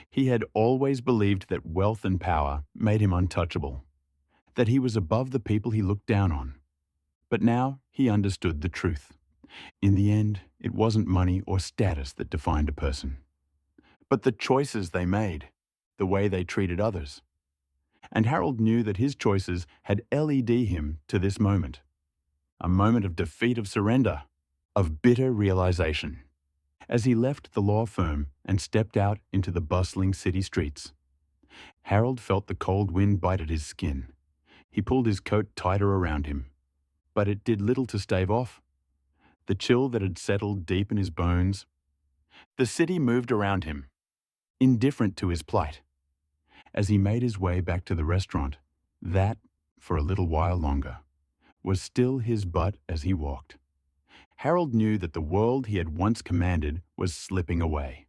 He had always believed that wealth and power made him untouchable, that he was above the people he looked down on. But now he understood the truth. In the end, it wasn't money or status that defined a person, but the choices they made, the way they treated others. And Harold knew that his choices had led him to this moment. A moment of defeat, of surrender, of bitter realization. As he left the law firm and stepped out into the bustling city streets, Harold felt the cold wind bite at his skin. He pulled his coat tighter around him, but it did little to stave off the chill that had settled deep in his bones. The city moved around him, indifferent to his plight. As he made his way back to the restaurant, that, for a little while longer, was still his butt as he walked. Harold knew that the world he had once commanded was slipping away,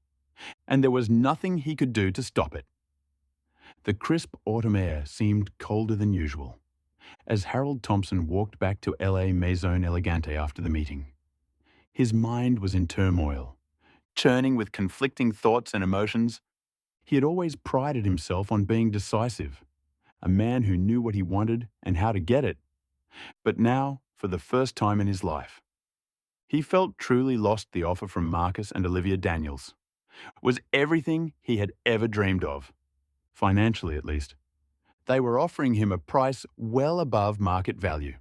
and there was nothing he could do to stop it. The crisp autumn air seemed colder than usual, as Harold Thompson walked back to LA Maison Elegante after the meeting. His mind was in turmoil, churning with conflicting thoughts and emotions. He had always prided himself on being decisive, a man who knew what he wanted and how to get it. But now, for the first time in his life, he felt truly lost. The offer from Marcus and Olivia Daniels was everything he had ever dreamed of, financially at least. They were offering him a price well above market value,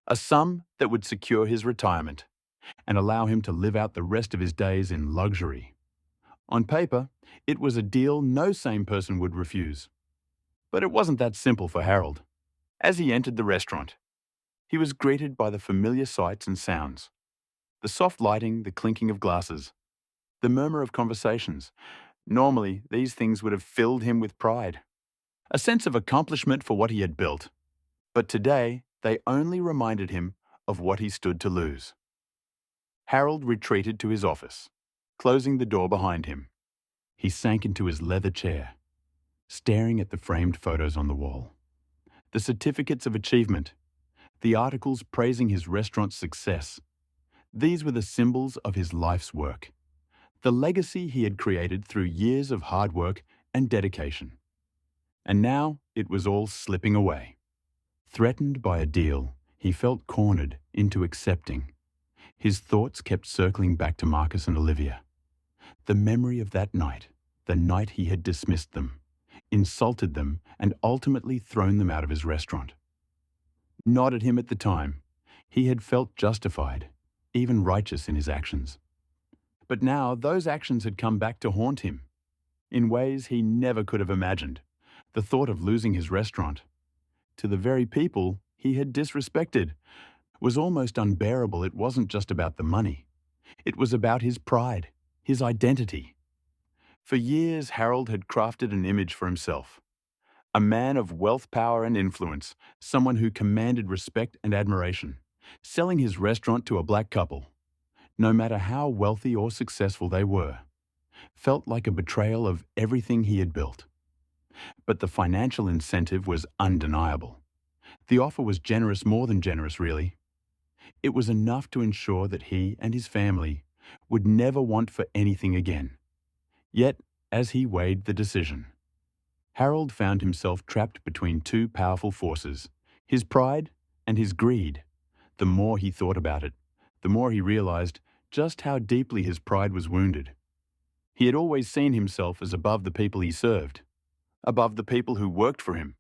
a sum that would secure his retirement and allow him to live out the rest of his days in luxury. On paper, it was a deal no sane person would refuse. But it wasn't that simple for Harold. As he entered the restaurant, he was greeted by the familiar sights and sounds. The soft lighting, the clinking of glasses, the murmur of conversations. Normally, these things would have filled him with pride, a sense of accomplishment for what he had built. But today, they only reminded him of what he stood to lose. Harold retreated to his office, closing the door behind him. He sank into his leather chair, staring at the framed photos on the wall. The certificates of achievement, the articles praising his restaurant's success. These were the symbols of his life's work, the legacy he had created through years of hard work and dedication. And now it was all slipping away. Threatened by a deal he felt cornered into accepting, his thoughts kept circling back to Marcus and Olivia. The memory of that night, the night he had dismissed them, insulted them, and ultimately thrown them out of his restaurant. Not at him at the time. He had felt justified, even righteous in his actions. But now those actions had come back to haunt him in ways he never could have imagined. The thought of losing his restaurant to the very people he had disrespected was almost unbearable. It wasn't just about the money. It was about his pride, his identity. For years, Harold had crafted an image for himself. A man of wealth, power, and influence, someone who commanded respect and admiration. Selling his restaurant to a black couple, no matter how wealthy or successful they were, felt like a betrayal of everything he had built. But the financial incentive was undeniable. The offer was generous, more than generous, really. It was enough to ensure that he and his family would never want for anything again. Yet, as he weighed the decision, Harold found himself trapped between two powerful forces, his pride and his greed. The more he thought about it, the more he realized just how deeply his pride was wounded. He had always seen himself as above the people he served, above the people who worked for him,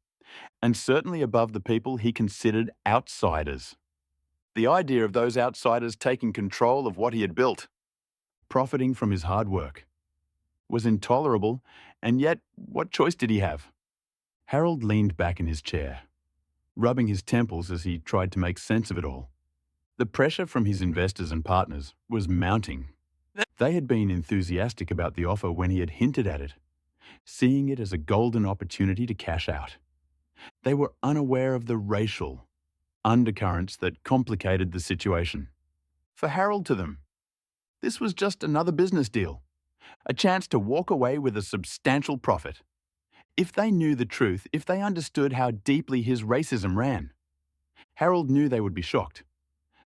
and certainly above the people he considered outsiders. The idea of those outsiders taking control of what he had built, profiting from his hard work, was intolerable, and yet what choice did he have? Harold leaned back in his chair, rubbing his temples as he tried to make sense of it all. The pressure from his investors and partners was mounting. They had been enthusiastic about the offer when he had hinted at it, seeing it as a golden opportunity to cash out. They were unaware of the racial undercurrents that complicated the situation. For Harold, to them, this was just another business deal, a chance to walk away with a substantial profit. If they knew the truth, if they understood how deeply his racism ran, Harold knew they would be shocked.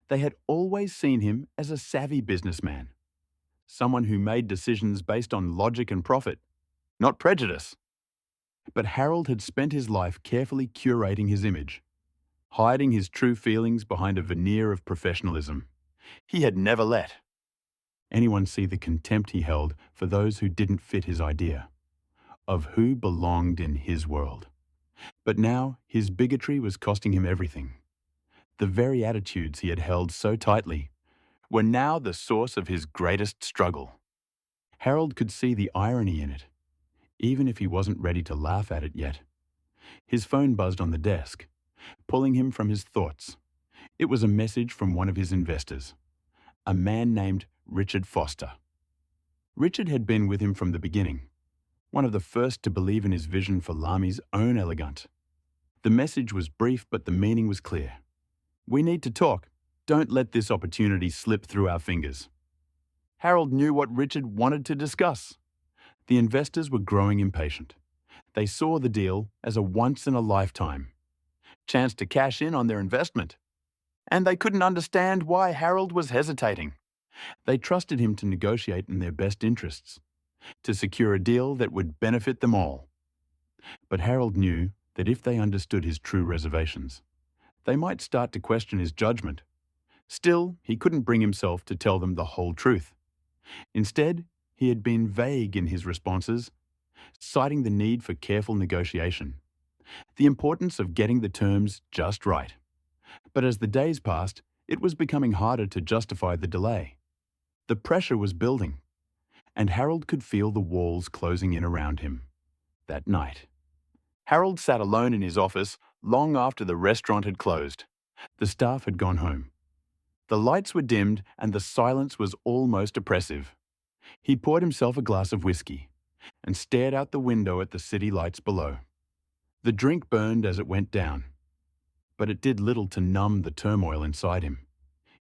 They had always seen him as a savvy businessman, someone who made decisions based on logic and profit, not prejudice. But Harold had spent his life carefully curating his image, hiding his true feelings behind a veneer of professionalism. He had never let anyone see the contempt he held for those who didn't fit his idea of who belonged in his world. But now his bigotry was costing him everything. The very attitudes he had held so tightly were now the source of his greatest struggle. Harold could see the irony in it, even if he wasn't ready to laugh at it yet. His phone buzzed on the desk, pulling him from his thoughts. It was a message from one of his investors, a man named Richard Foster. Richard had been with him from the beginning, one of the first to believe in his vision for Lami's own Elegant. The message was brief, but the meaning was clear. We need to talk. Don't let this opportunity slip through our fingers. Harold knew what Richard wanted to discuss. The investors were growing impatient. They saw the deal as a once-in-a-lifetime chance to cash in on their investment. And they couldn't understand why Harold was hesitating. They trusted him to negotiate in their best interests, to secure a deal that would benefit them all. But Harold knew that if they understood his true reservations, They might start to question his judgment. Still, he couldn't bring himself to tell them the whole truth. Instead, he had been vague in his responses, citing the need for careful negotiation, the importance of getting the terms just right. But as the days passed, it was becoming harder to justify the delay. The pressure was building, and Harold could feel the walls closing in around him. That night, Harold sat alone in his office long after the restaurant had closed. The staff had gone home. The lights were dimmed and the silence was almost oppressive. He poured himself a glass of whiskey and stared out the window at the city lights below. The drink burned as it went down, but it did little to numb the turmoil inside him.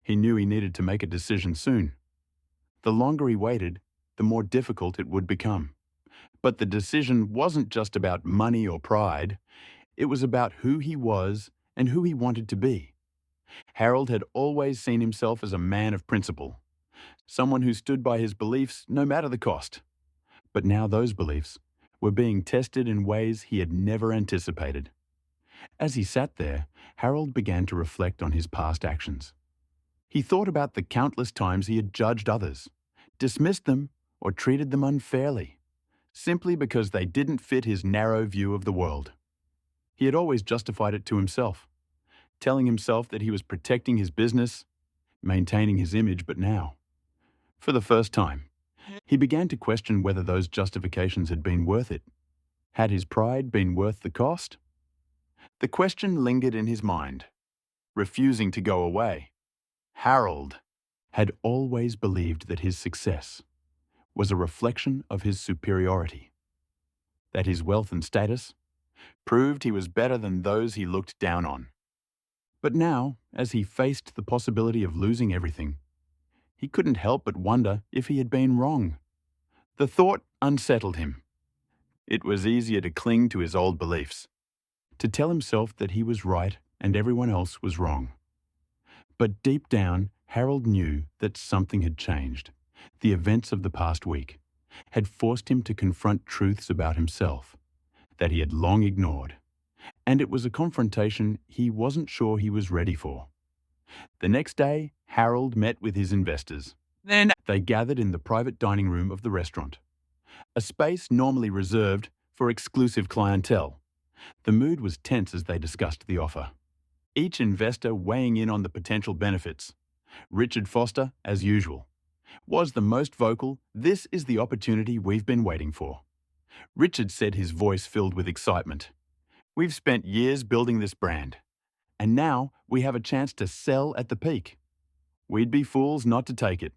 He knew he needed to make a decision soon. The longer he waited, the more difficult it would become. But the decision wasn't just about money or pride. It was about who he was and who he wanted to be. Harold had always seen himself as a man of principle, someone who stood by his beliefs no matter the cost. But now those beliefs were being tested in ways he had never anticipated. As he sat there, Harold began to reflect on his past actions. He thought about the countless times he had judged others, dismissed them, or treated them unfairly, simply because they didn't fit his narrow view of the world. He had always justified it to himself, telling himself that he was protecting his business, maintaining his image, but now, for the first time, he began to question whether those justifications had been worth it. Had his pride been worth the cost? The question lingered in his mind, refusing to go away. Harold had always believed that his success was a reflection of his superiority, that his wealth and status proved he was better than those he looked down on. But now, as he faced the possibility of losing everything, he couldn't help but wonder if he had been wrong. The thought unsettled him. It was easier to cling to his old beliefs, to tell himself that he was right and everyone else was wrong. But deep down, Harold knew that something had changed. The events of the past week had forced him to confront truths about himself that he had long ignored, and it was a confrontation he wasn't sure he was ready for. The next day, Harold met with his investors. Then they gathered in the private dining room of the restaurant, a space normally reserved for exclusive clientele. The mood was tense as they discussed the offer, each investor weighing in on the potential benefits. Richard Foster, as usual, was the most vocal. "This is the opportunity we've been waiting for." Richard said, his voice filled with excitement. "We've spent years building this brand, and now we have a chance to sell at the peak. We'd be fools not to take it."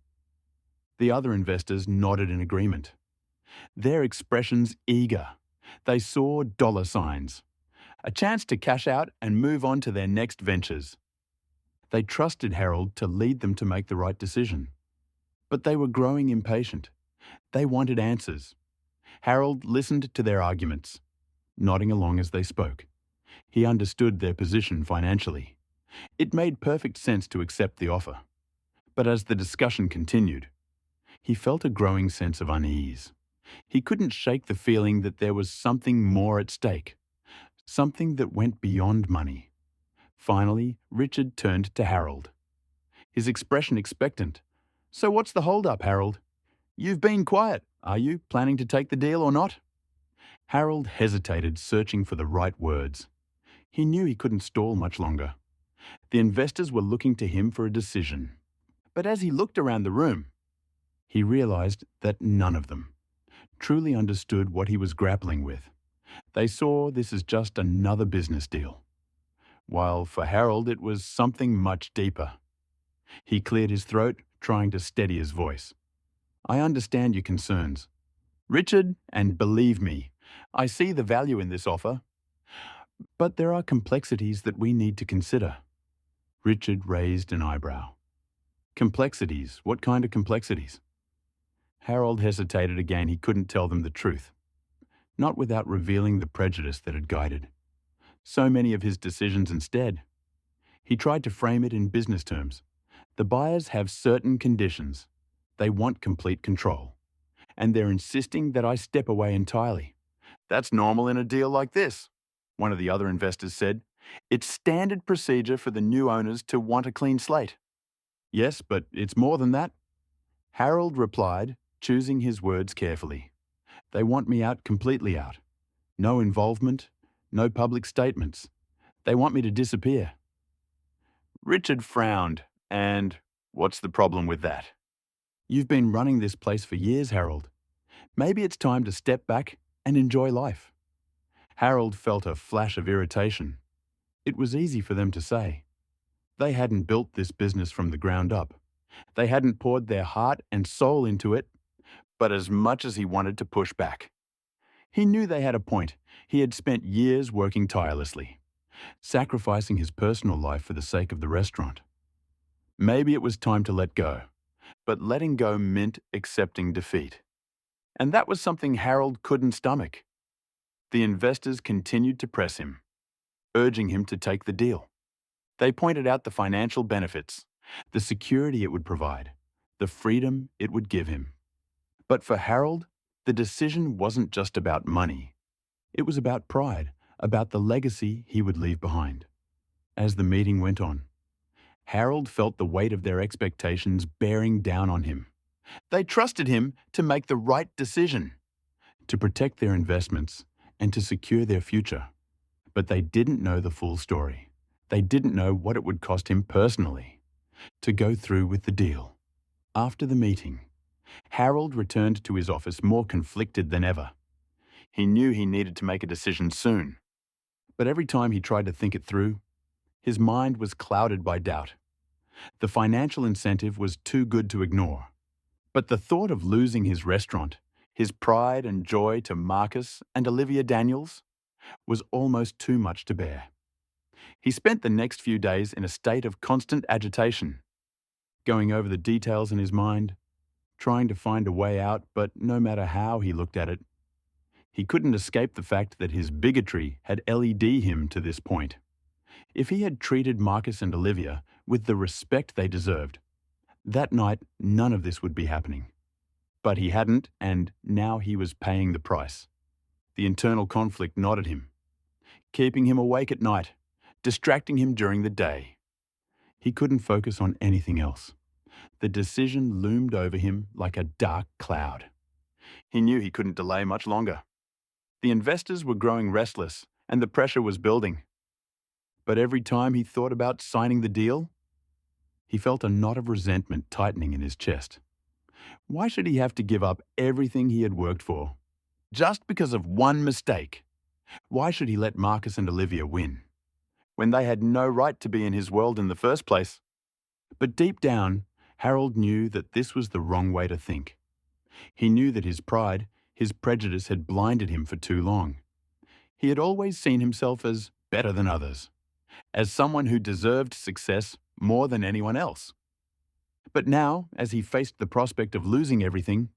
The other investors nodded in agreement, their expressions eager. They saw dollar signs, a chance to cash out and move on to their next ventures. They trusted Harold to lead them to make the right decision. But they were growing impatient. They wanted answers. Harold listened to their arguments, nodding along as they spoke. He understood their position financially. It made perfect sense to accept the offer. But as the discussion continued, he felt a growing sense of unease. He couldn't shake the feeling that there was something more at stake, something that went beyond money. Finally, Richard turned to Harold, his expression expectant. "So what's the hold-up, Harold? You've been quiet. Are you planning to take the deal or not?" Harold hesitated, searching for the right words. He knew he couldn't stall much longer. The investors were looking to him for a decision. But as he looked around the room, he realized that none of them truly understood what he was grappling with. They saw this as just another business deal, while for Harold it was something much deeper. He cleared his throat, trying to steady his voice. "I understand your concerns, Richard, and believe me, I see the value in this offer. But there are complexities that we need to consider." Richard raised an eyebrow. "Complexities? What kind of complexities?" Harold hesitated again. He couldn't tell them the truth, not without revealing the prejudice that had guided so many of his decisions instead. He tried to frame it in business terms. The buyers have certain conditions. They want complete control, and they're insisting that I step away entirely. "That's normal in a deal like this," one of the other investors said. It's standard procedure for the new owners to want a clean slate. Yes, but it's more than that. Harold replied, choosing his words carefully. They want me out, completely out. No involvement, no public statements. They want me to disappear. Richard frowned, and what's the problem with that? You've been running this place for years, Harold. Maybe it's time to step back and enjoy life. Harold felt a flash of irritation. It was easy for them to say. They hadn't built this business from the ground up. They hadn't poured their heart and soul into it, but as much as he wanted to push back. He knew they had a point. He had spent years working tirelessly, sacrificing his personal life for the sake of the restaurant. Maybe it was time to let go, but letting go meant accepting defeat. And that was something Harold couldn't stomach. The investors continued to press him, urging him to take the deal. They pointed out the financial benefits, the security it would provide, the freedom it would give him. But for Harold, the decision wasn't just about money. It was about pride, about the legacy he would leave behind. As the meeting went on, Harold felt the weight of their expectations bearing down on him. They trusted him to make the right decision, to protect their investments and to secure their future. But they didn't know the full story. They didn't know what it would cost him personally to go through with the deal. After the meeting, Harold returned to his office more conflicted than ever. He knew he needed to make a decision soon. But every time he tried to think it through, his mind was clouded by doubt. The financial incentive was too good to ignore. But the thought of losing his restaurant, his pride and joy to Marcus and Olivia Daniels, was almost too much to bear. He spent the next few days in a state of constant agitation, going over the details in his mind, trying to find a way out, but no matter how he looked at it, he couldn't escape the fact that his bigotry had led him to this point. If he had treated Marcus and Olivia with the respect they deserved, that night none of this would be happening. But he hadn't, and now he was paying the price. The internal conflict gnawed at him, keeping him awake at night, distracting him during the day. He couldn't focus on anything else. The decision loomed over him like a dark cloud. He knew he couldn't delay much longer. The investors were growing restless, and the pressure was building. But every time he thought about signing the deal, he felt a knot of resentment tightening in his chest. Why should he have to give up everything he had worked for, just because of one mistake? Why should he let Marcus and Olivia win, when they had no right to be in his world in the first place? But deep down, Harold knew that this was the wrong way to think. He knew that his pride, his prejudice had blinded him for too long. He had always seen himself as better than others, as someone who deserved success more than anyone else. But now, as he faced the prospect of losing everything,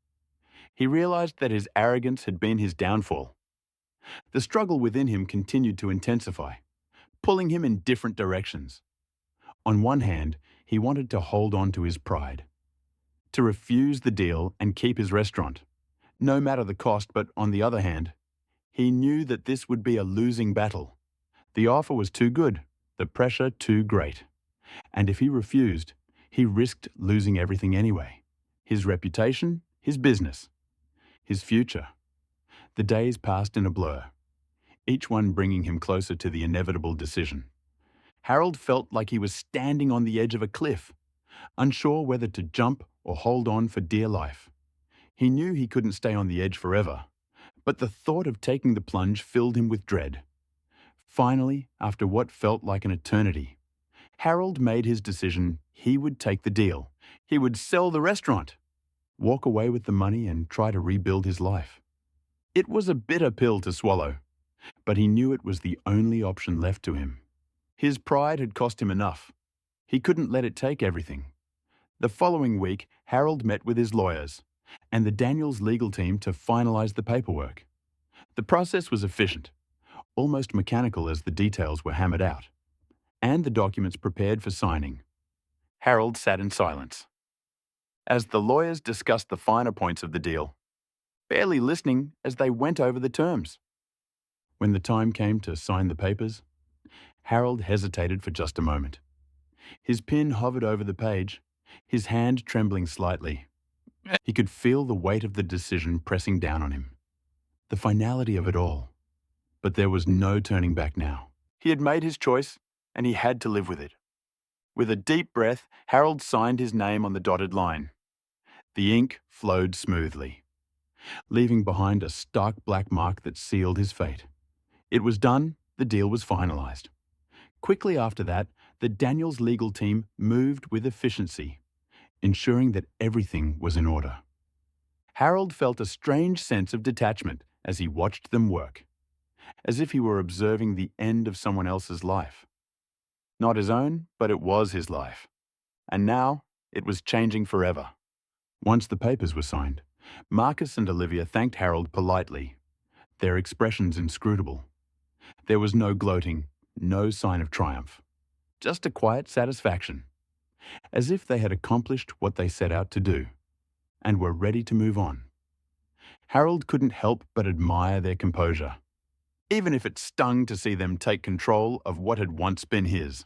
he realized that his arrogance had been his downfall. The struggle within him continued to intensify, pulling him in different directions. On one hand, he wanted to hold on to his pride, to refuse the deal and keep his restaurant, no matter the cost, but on the other hand, he knew that this would be a losing battle. The offer was too good, the pressure too great. And if he refused, he risked losing everything anyway. His reputation, his business, his future. The days passed in a blur, each one bringing him closer to the inevitable decision. Harold felt like he was standing on the edge of a cliff, unsure whether to jump or hold on for dear life. He knew he couldn't stay on the edge forever, but the thought of taking the plunge filled him with dread. Finally, after what felt like an eternity, Harold made his decision. He would take the deal. He would sell the restaurant, walk away with the money and try to rebuild his life. It was a bitter pill to swallow, but he knew it was the only option left to him. His pride had cost him enough. He couldn't let it take everything. The following week, Harold met with his lawyers and the Daniels legal team to finalize the paperwork. The process was efficient, almost mechanical as the details were hammered out, and the documents prepared for signing. Harold sat in silence as the lawyers discussed the finer points of the deal, barely listening as they went over the terms. When the time came to sign the papers, Harold hesitated for just a moment. His pen hovered over the page, his hand trembling slightly. He could feel the weight of the decision pressing down on him. The finality of it all. But there was no turning back now. He had made his choice, and he had to live with it. With a deep breath, Harold signed his name on the dotted line. The ink flowed smoothly, leaving behind a stark black mark that sealed his fate. It was done, the deal was finalized. Quickly after that, the Daniels legal team moved with efficiency, ensuring that everything was in order. Harold felt a strange sense of detachment as he watched them work, as if he were observing the end of someone else's life. Not his own, but it was his life. And now, it was changing forever. Once the papers were signed, Marcus and Olivia thanked Harold politely, their expressions inscrutable. There was no gloating, no sign of triumph, just a quiet satisfaction, as if they had accomplished what they set out to do, and were ready to move on. Harold couldn't help but admire their composure, even if it stung to see them take control of what had once been his.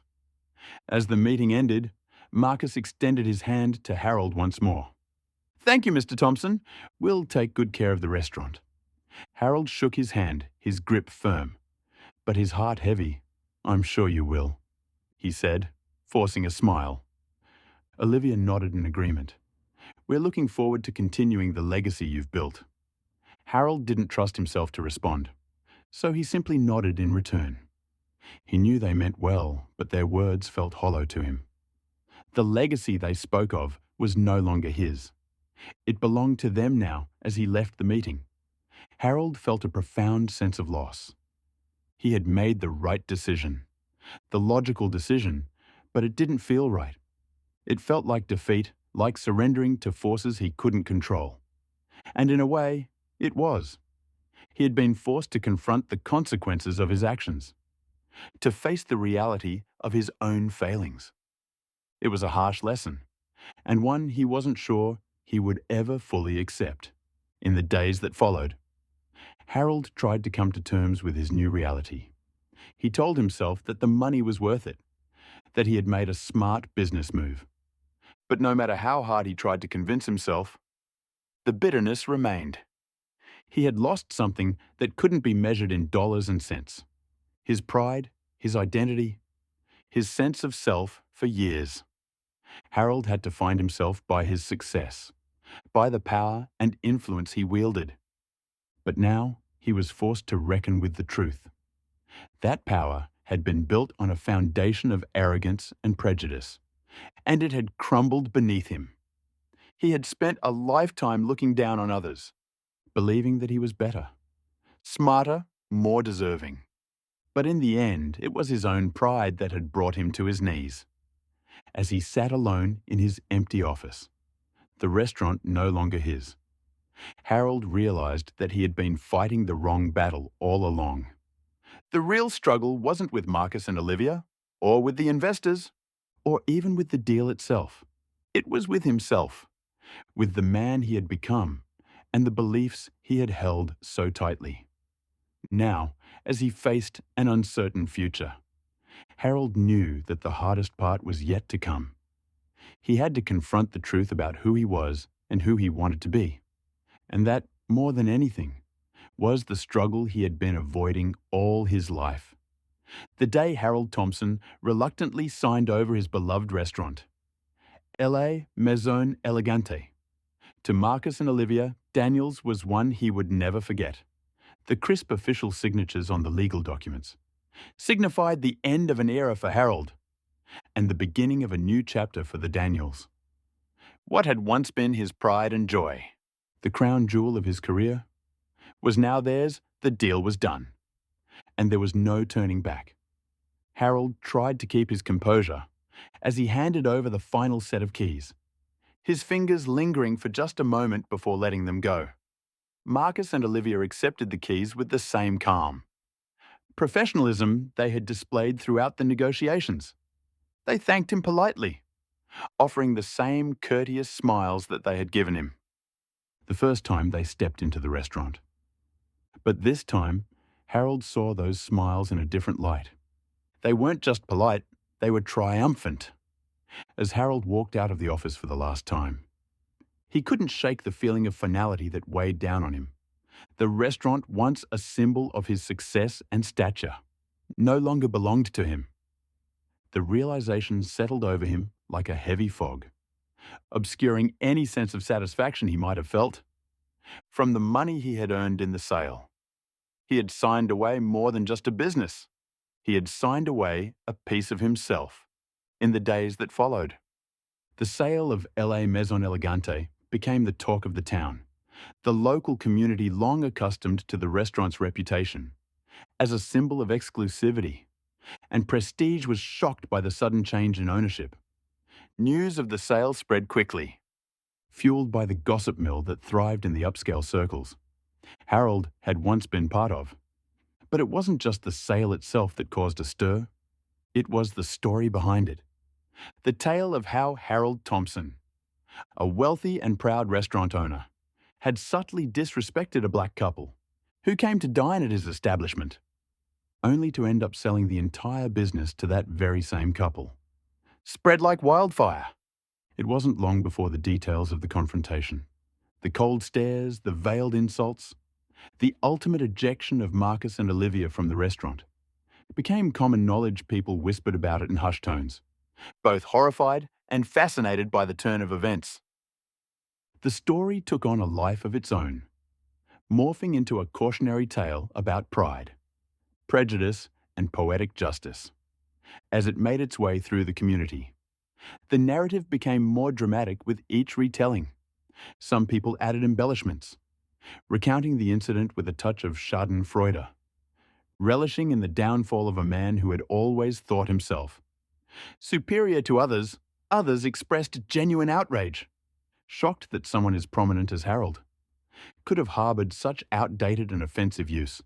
As the meeting ended, Marcus extended his hand to Harold once more. "Thank you, Mr. Thompson. We'll take good care of the restaurant." Harold shook his hand, his grip firm, but his heart heavy. "I'm sure you will," he said, forcing a smile. Olivia nodded in agreement. "We're looking forward to continuing the legacy you've built." Harold didn't trust himself to respond, so he simply nodded in return. He knew they meant well, but their words felt hollow to him. The legacy they spoke of was no longer his. It belonged to them now as he left the meeting. Harold felt a profound sense of loss. He had made the right decision, the logical decision, but it didn't feel right. It felt like defeat, like surrendering to forces he couldn't control. And in a way, it was. He had been forced to confront the consequences of his actions, to face the reality of his own failings. It was a harsh lesson, and one he wasn't sure he would ever fully accept. In the days that followed, Harold tried to come to terms with his new reality. He told himself that the money was worth it, that he had made a smart business move. But no matter how hard he tried to convince himself, the bitterness remained. He had lost something that couldn't be measured in dollars and cents. His pride, his identity, his sense of self for years. Harold had to find himself by his success, by the power and influence he wielded. But now he was forced to reckon with the truth. That power had been built on a foundation of arrogance and prejudice, and it had crumbled beneath him. He had spent a lifetime looking down on others, believing that he was better, smarter, more deserving. But in the end, it was his own pride that had brought him to his knees. As he sat alone in his empty office, the restaurant no longer his, Harold realized that he had been fighting the wrong battle all along. The real struggle wasn't with Marcus and Olivia, or with the investors, or even with the deal itself. It was with himself, with the man he had become, and the beliefs he had held so tightly. Now, as he faced an uncertain future, Harold knew that the hardest part was yet to come. He had to confront the truth about who he was and who he wanted to be. And that, more than anything, was the struggle he had been avoiding all his life. The day Harold Thompson reluctantly signed over his beloved restaurant, La Maison Elegante, to Marcus and Olivia, Daniels was one he would never forget. The crisp official signatures on the legal documents signified the end of an era for Harold and the beginning of a new chapter for the Daniels. What had once been his pride and joy, the crown jewel of his career, was now theirs. The deal was done, and there was no turning back. Harold tried to keep his composure as he handed over the final set of keys, his fingers lingering for just a moment before letting them go. Marcus and Olivia accepted the keys with the same calm. Professionalism they had displayed throughout the negotiations. They thanked him politely, offering the same courteous smiles that they had given him the first time they stepped into the restaurant. But this time, Harold saw those smiles in a different light. They weren't just polite, they were triumphant. As Harold walked out of the office for the last time, he couldn't shake the feeling of finality that weighed down on him. The restaurant, once a symbol of his success and stature, no longer belonged to him. The realization settled over him like a heavy fog, obscuring any sense of satisfaction he might have felt. From the money he had earned in the sale, he had signed away more than just a business. He had signed away a piece of himself in the days that followed. The sale of LA Maison Elegante became the talk of the town, the local community long accustomed to the restaurant's reputation as a symbol of exclusivity, and prestige was shocked by the sudden change in ownership. News of the sale spread quickly, fueled by the gossip mill that thrived in the upscale circles Harold had once been part of. But it wasn't just the sale itself that caused a stir. It was the story behind it. The tale of how Harold Thompson, a wealthy and proud restaurant owner, had subtly disrespected a black couple who came to dine at his establishment, only to end up selling the entire business to that very same couple. Spread like wildfire. It wasn't long before the details of the confrontation, the cold stares, the veiled insults, the ultimate ejection of Marcus and Olivia from the restaurant, became common knowledge. People whispered about it in hushed tones, both horrified and fascinated by the turn of events. The story took on a life of its own, morphing into a cautionary tale about pride, prejudice, and poetic justice. As it made its way through the community, the narrative became more dramatic with each retelling. Some people added embellishments, recounting the incident with a touch of schadenfreude, relishing in the downfall of a man who had always thought himself superior to others. Others expressed genuine outrage, shocked that someone as prominent as Harold could have harbored such outdated and offensive use.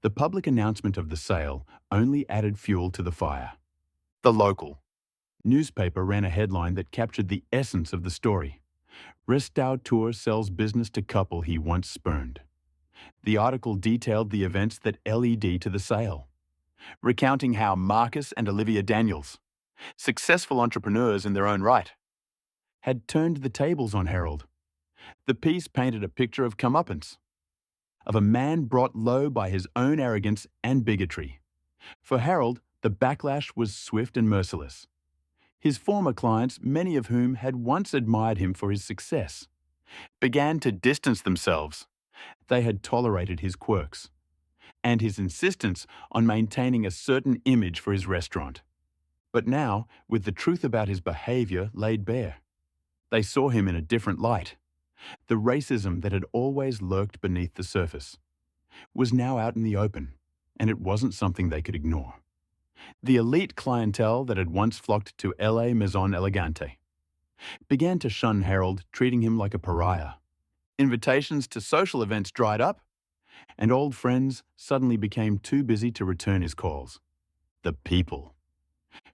The public announcement of the sale only added fuel to the fire. The local newspaper ran a headline that captured the essence of the story. Restaurateur sells business to couple he once spurned. The article detailed the events that led to the sale, recounting how Marcus and Olivia Daniels, successful entrepreneurs in their own right, had turned the tables on Harold. The piece painted a picture of comeuppance, of a man brought low by his own arrogance and bigotry. For Harold, the backlash was swift and merciless. His former clients, many of whom had once admired him for his success, began to distance themselves. They had tolerated his quirks and his insistence on maintaining a certain image for his restaurant. But now, with the truth about his behavior laid bare, they saw him in a different light. The racism that had always lurked beneath the surface was now out in the open, and it wasn't something they could ignore. The elite clientele that had once flocked to LA Maison Elegante began to shun Harold, treating him like a pariah. Invitations to social events dried up, and old friends suddenly became too busy to return his calls. The people,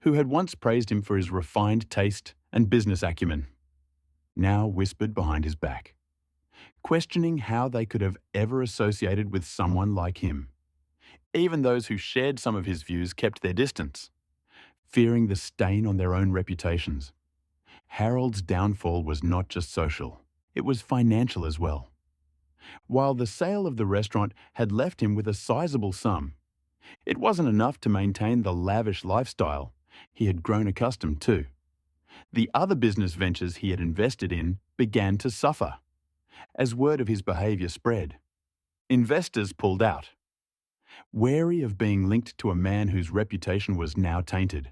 who had once praised him for his refined taste and business acumen, now whispered behind his back, questioning how they could have ever associated with someone like him. Even those who shared some of his views kept their distance, fearing the stain on their own reputations. Harold's downfall was not just social, it was financial as well. While the sale of the restaurant had left him with a sizable sum, it wasn't enough to maintain the lavish lifestyle he had grown accustomed to. The other business ventures he had invested in began to suffer. As word of his behavior spread, investors pulled out, wary of being linked to a man whose reputation was now tainted.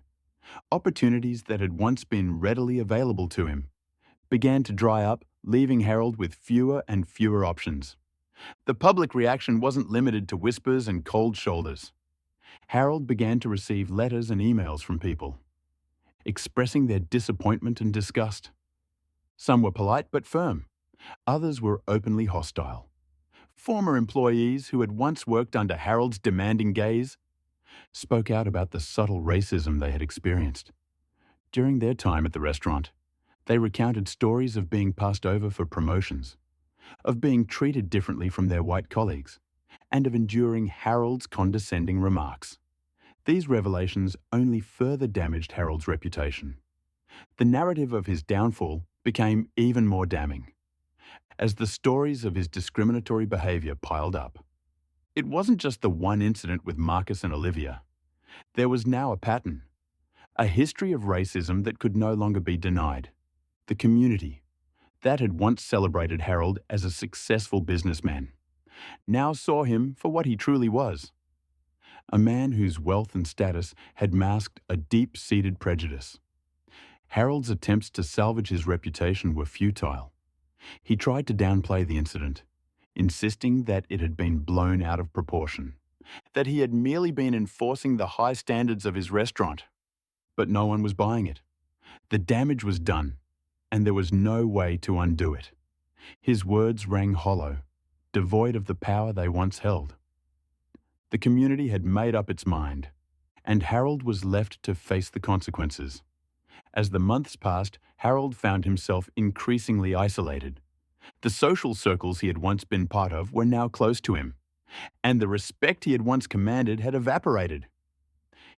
Opportunities that had once been readily available to him began to dry up, leaving Harold with fewer and fewer options. The public reaction wasn't limited to whispers and cold shoulders. Harold began to receive letters and emails from people, expressing their disappointment and disgust. Some were polite but firm. Others were openly hostile. Former employees who had once worked under Harold's demanding gaze spoke out about the subtle racism they had experienced. During their time at the restaurant, they recounted stories of being passed over for promotions, of being treated differently from their white colleagues, and of enduring Harold's condescending remarks. These revelations only further damaged Harold's reputation. The narrative of his downfall became even more damning, as the stories of his discriminatory behavior piled up. It wasn't just the one incident with Marcus and Olivia. There was now a pattern, a history of racism that could no longer be denied. The community, that had once celebrated Harold as a successful businessman, now saw him for what he truly was, a man whose wealth and status had masked a deep-seated prejudice. Harold's attempts to salvage his reputation were futile. He tried to downplay the incident, insisting that it had been blown out of proportion, that he had merely been enforcing the high standards of his restaurant. But no one was buying it. The damage was done, and there was no way to undo it. His words rang hollow, devoid of the power they once held. The community had made up its mind, and Harold was left to face the consequences. As the months passed, Harold found himself increasingly isolated. The social circles he had once been part of were now close to him, and the respect he had once commanded had evaporated.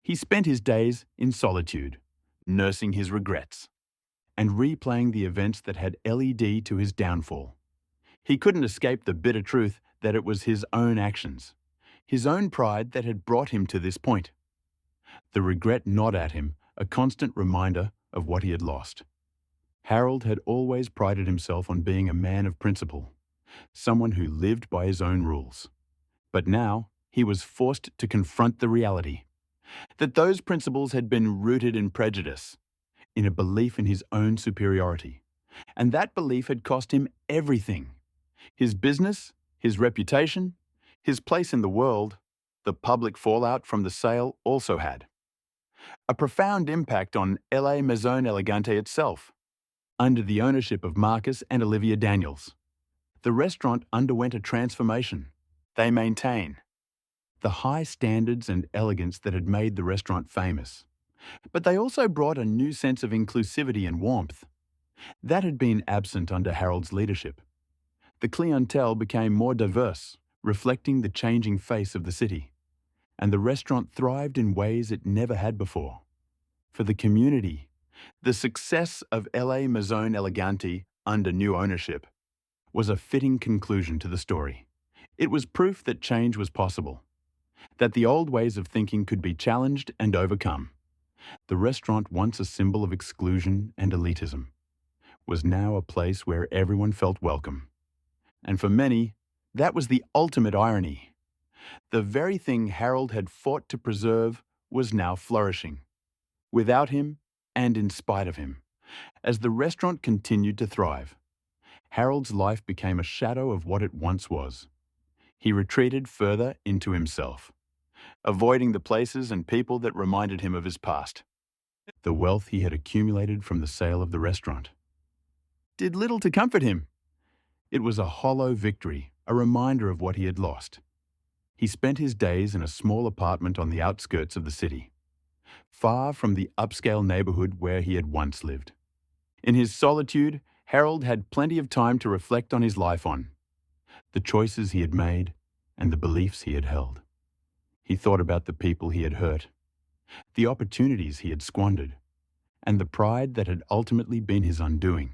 He spent his days in solitude, nursing his regrets, and replaying the events that had led to his downfall. He couldn't escape the bitter truth that it was his own actions, his own pride that had brought him to this point. The regret gnawed at him, a constant reminder of what he had lost. Harold had always prided himself on being a man of principle, someone who lived by his own rules. But now he was forced to confront the reality that those principles had been rooted in prejudice, in a belief in his own superiority. And that belief had cost him everything: his business, his reputation, his place in the world. The public fallout from the sale also had a profound impact on La Maison Elegante itself. Under the ownership of Marcus and Olivia Daniels, the restaurant underwent a transformation. They maintain the high standards and elegance that had made the restaurant famous, but they also brought a new sense of inclusivity and warmth. That had been absent under Harold's leadership. The clientele became more diverse, reflecting the changing face of the city, and the restaurant thrived in ways it never had before. For the community, the success of La Maison Elegante under new ownership was a fitting conclusion to the story. It was proof that change was possible, that the old ways of thinking could be challenged and overcome. The restaurant, once a symbol of exclusion and elitism, was now a place where everyone felt welcome. And for many, that was the ultimate irony. The very thing Harold had fought to preserve was now flourishing, without him and in spite of him. As the restaurant continued to thrive, Harold's life became a shadow of what it once was. He retreated further into himself, avoiding the places and people that reminded him of his past. The wealth he had accumulated from the sale of the restaurant did little to comfort him. It was a hollow victory, a reminder of what he had lost. He spent his days in a small apartment on the outskirts of the city, far from the upscale neighborhood where he had once lived. In his solitude, Harold had plenty of time to reflect on his life, on the choices he had made and the beliefs he had held. He thought about the people he had hurt, the opportunities he had squandered, and the pride that had ultimately been his undoing.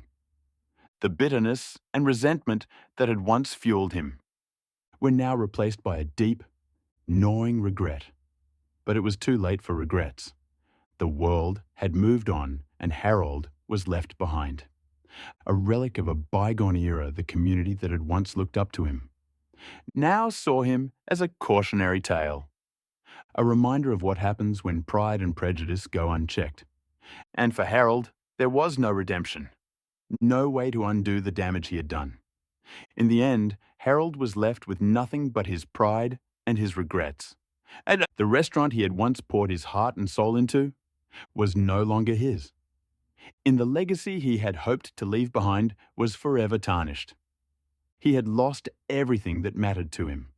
The bitterness and resentment that had once fueled him were now replaced by a deep, gnawing regret. But it was too late for regrets. The world had moved on, and Harold was left behind, a relic of a bygone era. The community that had once looked up to him now saw him as a cautionary tale, a reminder of what happens when pride and prejudice go unchecked. And for Harold, there was no redemption, no way to undo the damage he had done. In the end, Harold was left with nothing but his pride and his regrets. And the restaurant he had once poured his heart and soul into was no longer his. In the legacy he had hoped to leave behind was forever tarnished. He had lost everything that mattered to him,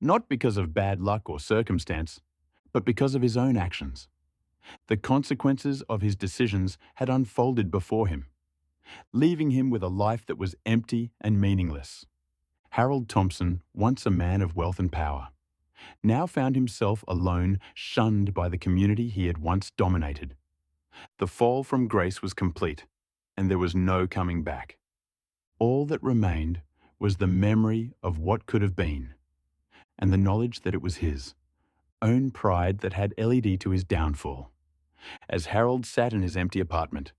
not because of bad luck or circumstance, but because of his own actions. The consequences of his decisions had unfolded before him, leaving him with a life that was empty and meaningless. Harold Thompson, once a man of wealth and power, now found himself alone, shunned by the community he had once dominated. The fall from grace was complete, and there was no coming back. All that remained was the memory of what could have been, and the knowledge that it was his own pride that had led to his downfall. As Harold sat in his empty apartment,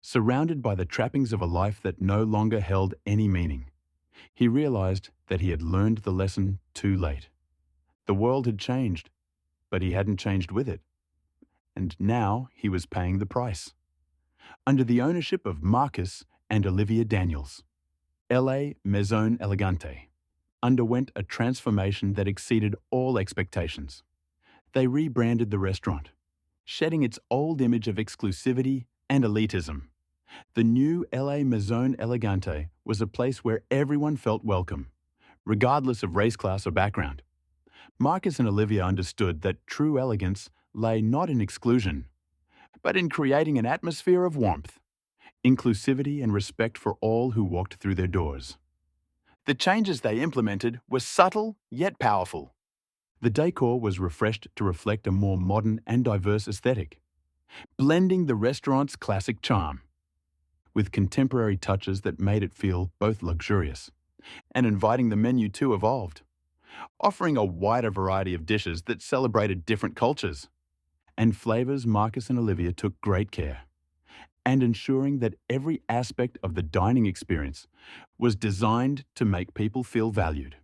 surrounded by the trappings of a life that no longer held any meaning, he realized that he had learned the lesson too late. The world had changed, but he hadn't changed with it. And now he was paying the price. Under the ownership of Marcus and Olivia Daniels, LA Maison Elegante underwent a transformation that exceeded all expectations. They rebranded the restaurant, shedding its old image of exclusivity and elitism. The new LA Maison Elegante was a place where everyone felt welcome, regardless of race, class, or background. Marcus and Olivia understood that true elegance lay not in exclusion, but in creating an atmosphere of warmth, inclusivity, and respect for all who walked through their doors. The changes they implemented were subtle yet powerful. The decor was refreshed to reflect a more modern and diverse aesthetic, blending the restaurant's classic charm with contemporary touches that made it feel both luxurious and inviting. The menu too evolved, offering a wider variety of dishes that celebrated different cultures and flavors. Marcus and Olivia took great care, and ensuring that every aspect of the dining experience was designed to make people feel valued.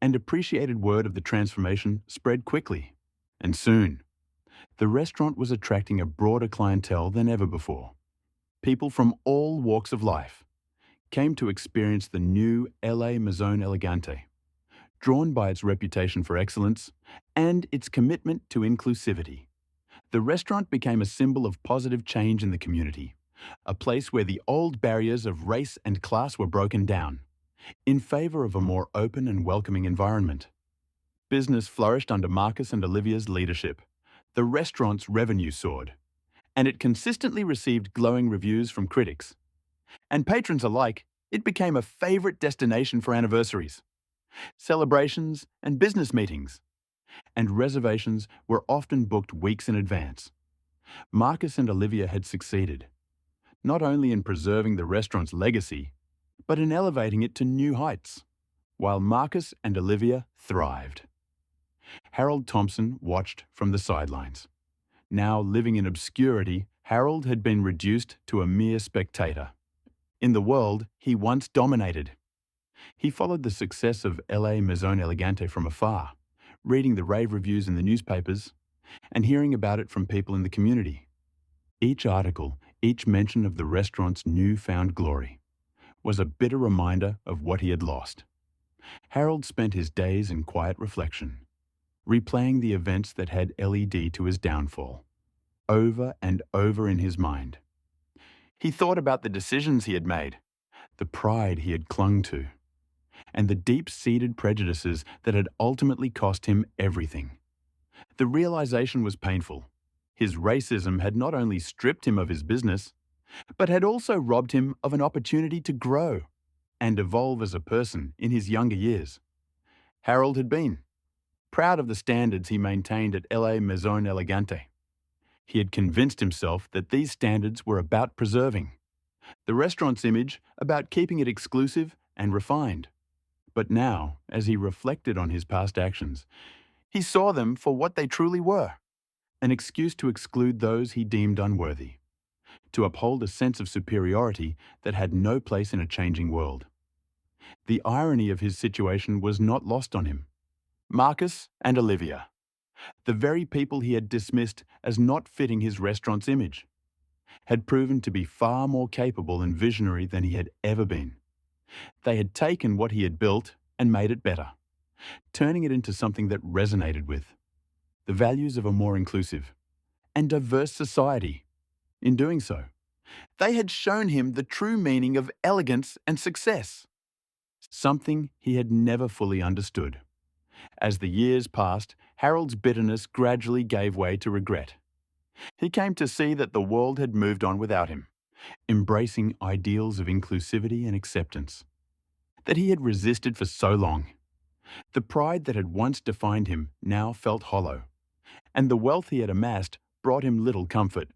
And appreciated word of the transformation spread quickly, and soon, the restaurant was attracting a broader clientele than ever before. People from all walks of life came to experience the new LA Maison Elegante, drawn by its reputation for excellence and its commitment to inclusivity. The restaurant became a symbol of positive change in the community, a place where the old barriers of race and class were broken down, in favor of a more open and welcoming environment. Business flourished under Marcus and Olivia's leadership. The restaurant's revenue soared, and it consistently received glowing reviews from critics and patrons alike. It became a favorite destination for anniversaries, celebrations, and business meetings, and reservations were often booked weeks in advance. Marcus and Olivia had succeeded, not only in preserving the restaurant's legacy, but in elevating it to new heights, while Marcus and Olivia thrived. Harold Thompson watched from the sidelines. Now living in obscurity, Harold had been reduced to a mere spectator in the world he once dominated. He followed the success of LA Maison Elegante from afar, reading the rave reviews in the newspapers and hearing about it from people in the community. Each article, each mention of the restaurant's newfound glory, was a bitter reminder of what he had lost. Harold spent his days in quiet reflection, replaying the events that had led to his downfall, over and over in his mind. He thought about the decisions he had made, the pride he had clung to, and the deep-seated prejudices that had ultimately cost him everything. The realization was painful. His racism had not only stripped him of his business, but had also robbed him of an opportunity to grow and evolve as a person in his younger years. Harold had been proud of the standards he maintained at LA Maison Elegante. He had convinced himself that these standards were about preserving the restaurant's image, about keeping it exclusive and refined. But now, as he reflected on his past actions, he saw them for what they truly were: an excuse to exclude those he deemed unworthy, to uphold a sense of superiority that had no place in a changing world. The irony of his situation was not lost on him. Marcus and Olivia, the very people he had dismissed as not fitting his restaurant's image, had proven to be far more capable and visionary than he had ever been. They had taken what he had built and made it better, turning it into something that resonated with the values of a more inclusive and diverse society. In doing so, they had shown him the true meaning of elegance and success, something he had never fully understood. As the years passed, Harold's bitterness gradually gave way to regret. He came to see that the world had moved on without him, embracing ideals of inclusivity and acceptance that he had resisted for so long. The pride that had once defined him now felt hollow, and the wealth he had amassed brought him little comfort.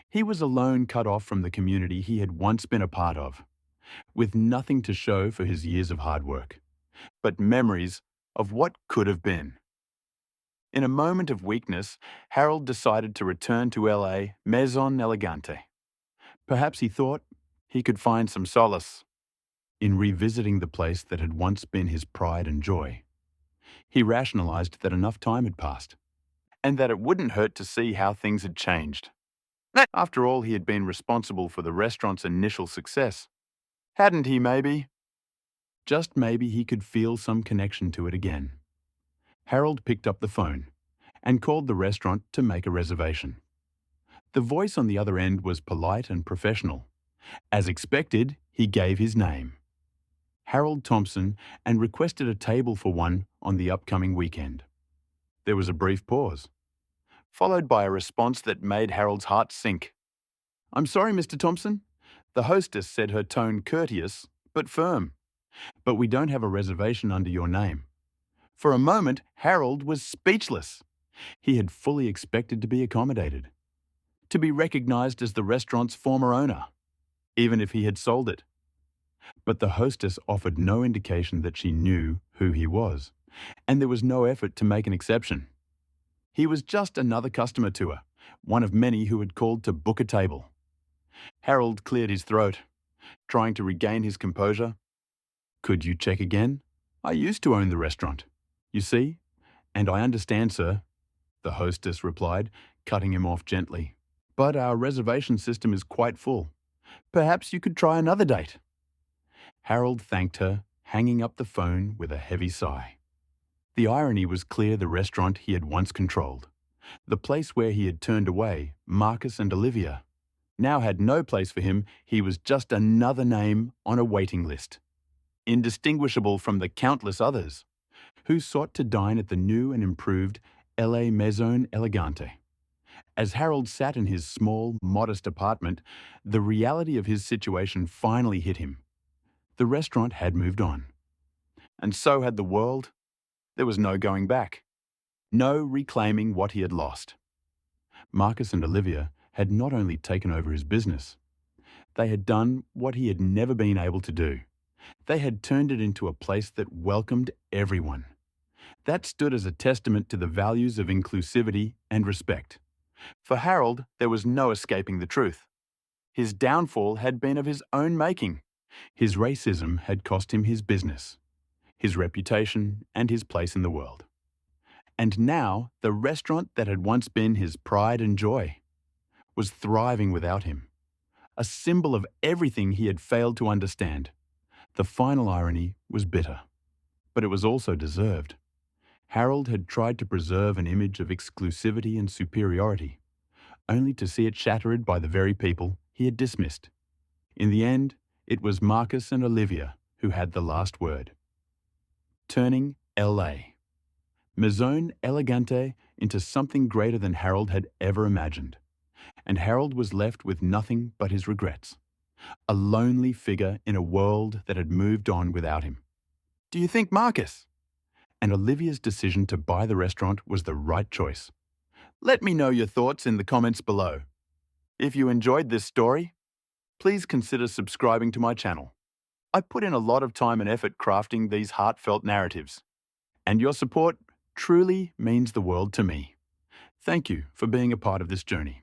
He was alone, cut off from the community he had once been a part of, with nothing to show for his years of hard work, but memories of what could have been. In a moment of weakness, Harold decided to return to LA Maison Elegante. Perhaps he thought he could find some solace in revisiting the place that had once been his pride and joy. He rationalized that enough time had passed, and that it wouldn't hurt to see how things had changed. After all, he had been responsible for the restaurant's initial success. Hadn't he, maybe? Just maybe he could feel some connection to it again. Harold picked up the phone and called the restaurant to make a reservation. The voice on the other end was polite and professional. As expected, he gave his name, Harold Thompson, and requested a table for one on the upcoming weekend. There was a brief pause, followed by a response that made Harold's heart sink. "I'm sorry, Mr. Thompson." The hostess said, her tone courteous but firm. "But we don't have a reservation under your name." For a moment, Harold was speechless. He had fully expected to be accommodated, to be recognized as the restaurant's former owner, even if he had sold it. But the hostess offered no indication that she knew who he was, and there was no effort to make an exception. He was just another customer to her, one of many who had called to book a table. Harold cleared his throat, trying to regain his composure. "Could you check again? I used to own the restaurant, you see, and I understand, sir," the hostess replied, cutting him off gently. "But our reservation system is quite full. Perhaps you could try another date." Harold thanked her, hanging up the phone with a heavy sigh. The irony was clear. The restaurant he had once controlled, the place where he had turned away Marcus and Olivia, now had no place for him. He was just another name on a waiting list, indistinguishable from the countless others who sought to dine at the new and improved LA Maison Elegante. As Harold sat in his small, modest apartment, the reality of his situation finally hit him. The restaurant had moved on. And so had the world. There was no going back, no reclaiming what he had lost. Marcus and Olivia had not only taken over his business, they had done what he had never been able to do. They had turned it into a place that welcomed everyone. That stood as a testament to the values of inclusivity and respect. For Harold, there was no escaping the truth. His downfall had been of his own making. His racism had cost him his business, his reputation, and his place in the world. And now, the restaurant that had once been his pride and joy was thriving without him, a symbol of everything he had failed to understand. The final irony was bitter, but it was also deserved. Harold had tried to preserve an image of exclusivity and superiority, only to see it shattered by the very people he had dismissed. In the end, it was Marcus and Olivia who had the last word, turning LA, Maison Elegante, into something greater than Harold had ever imagined. And Harold was left with nothing but his regrets, a lonely figure in a world that had moved on without him. Do you think Marcus and Olivia's decision to buy the restaurant was the right choice? Let me know your thoughts in the comments below. If you enjoyed this story, please consider subscribing to my channel. I put in a lot of time and effort crafting these heartfelt narratives, and your support truly means the world to me. Thank you for being a part of this journey.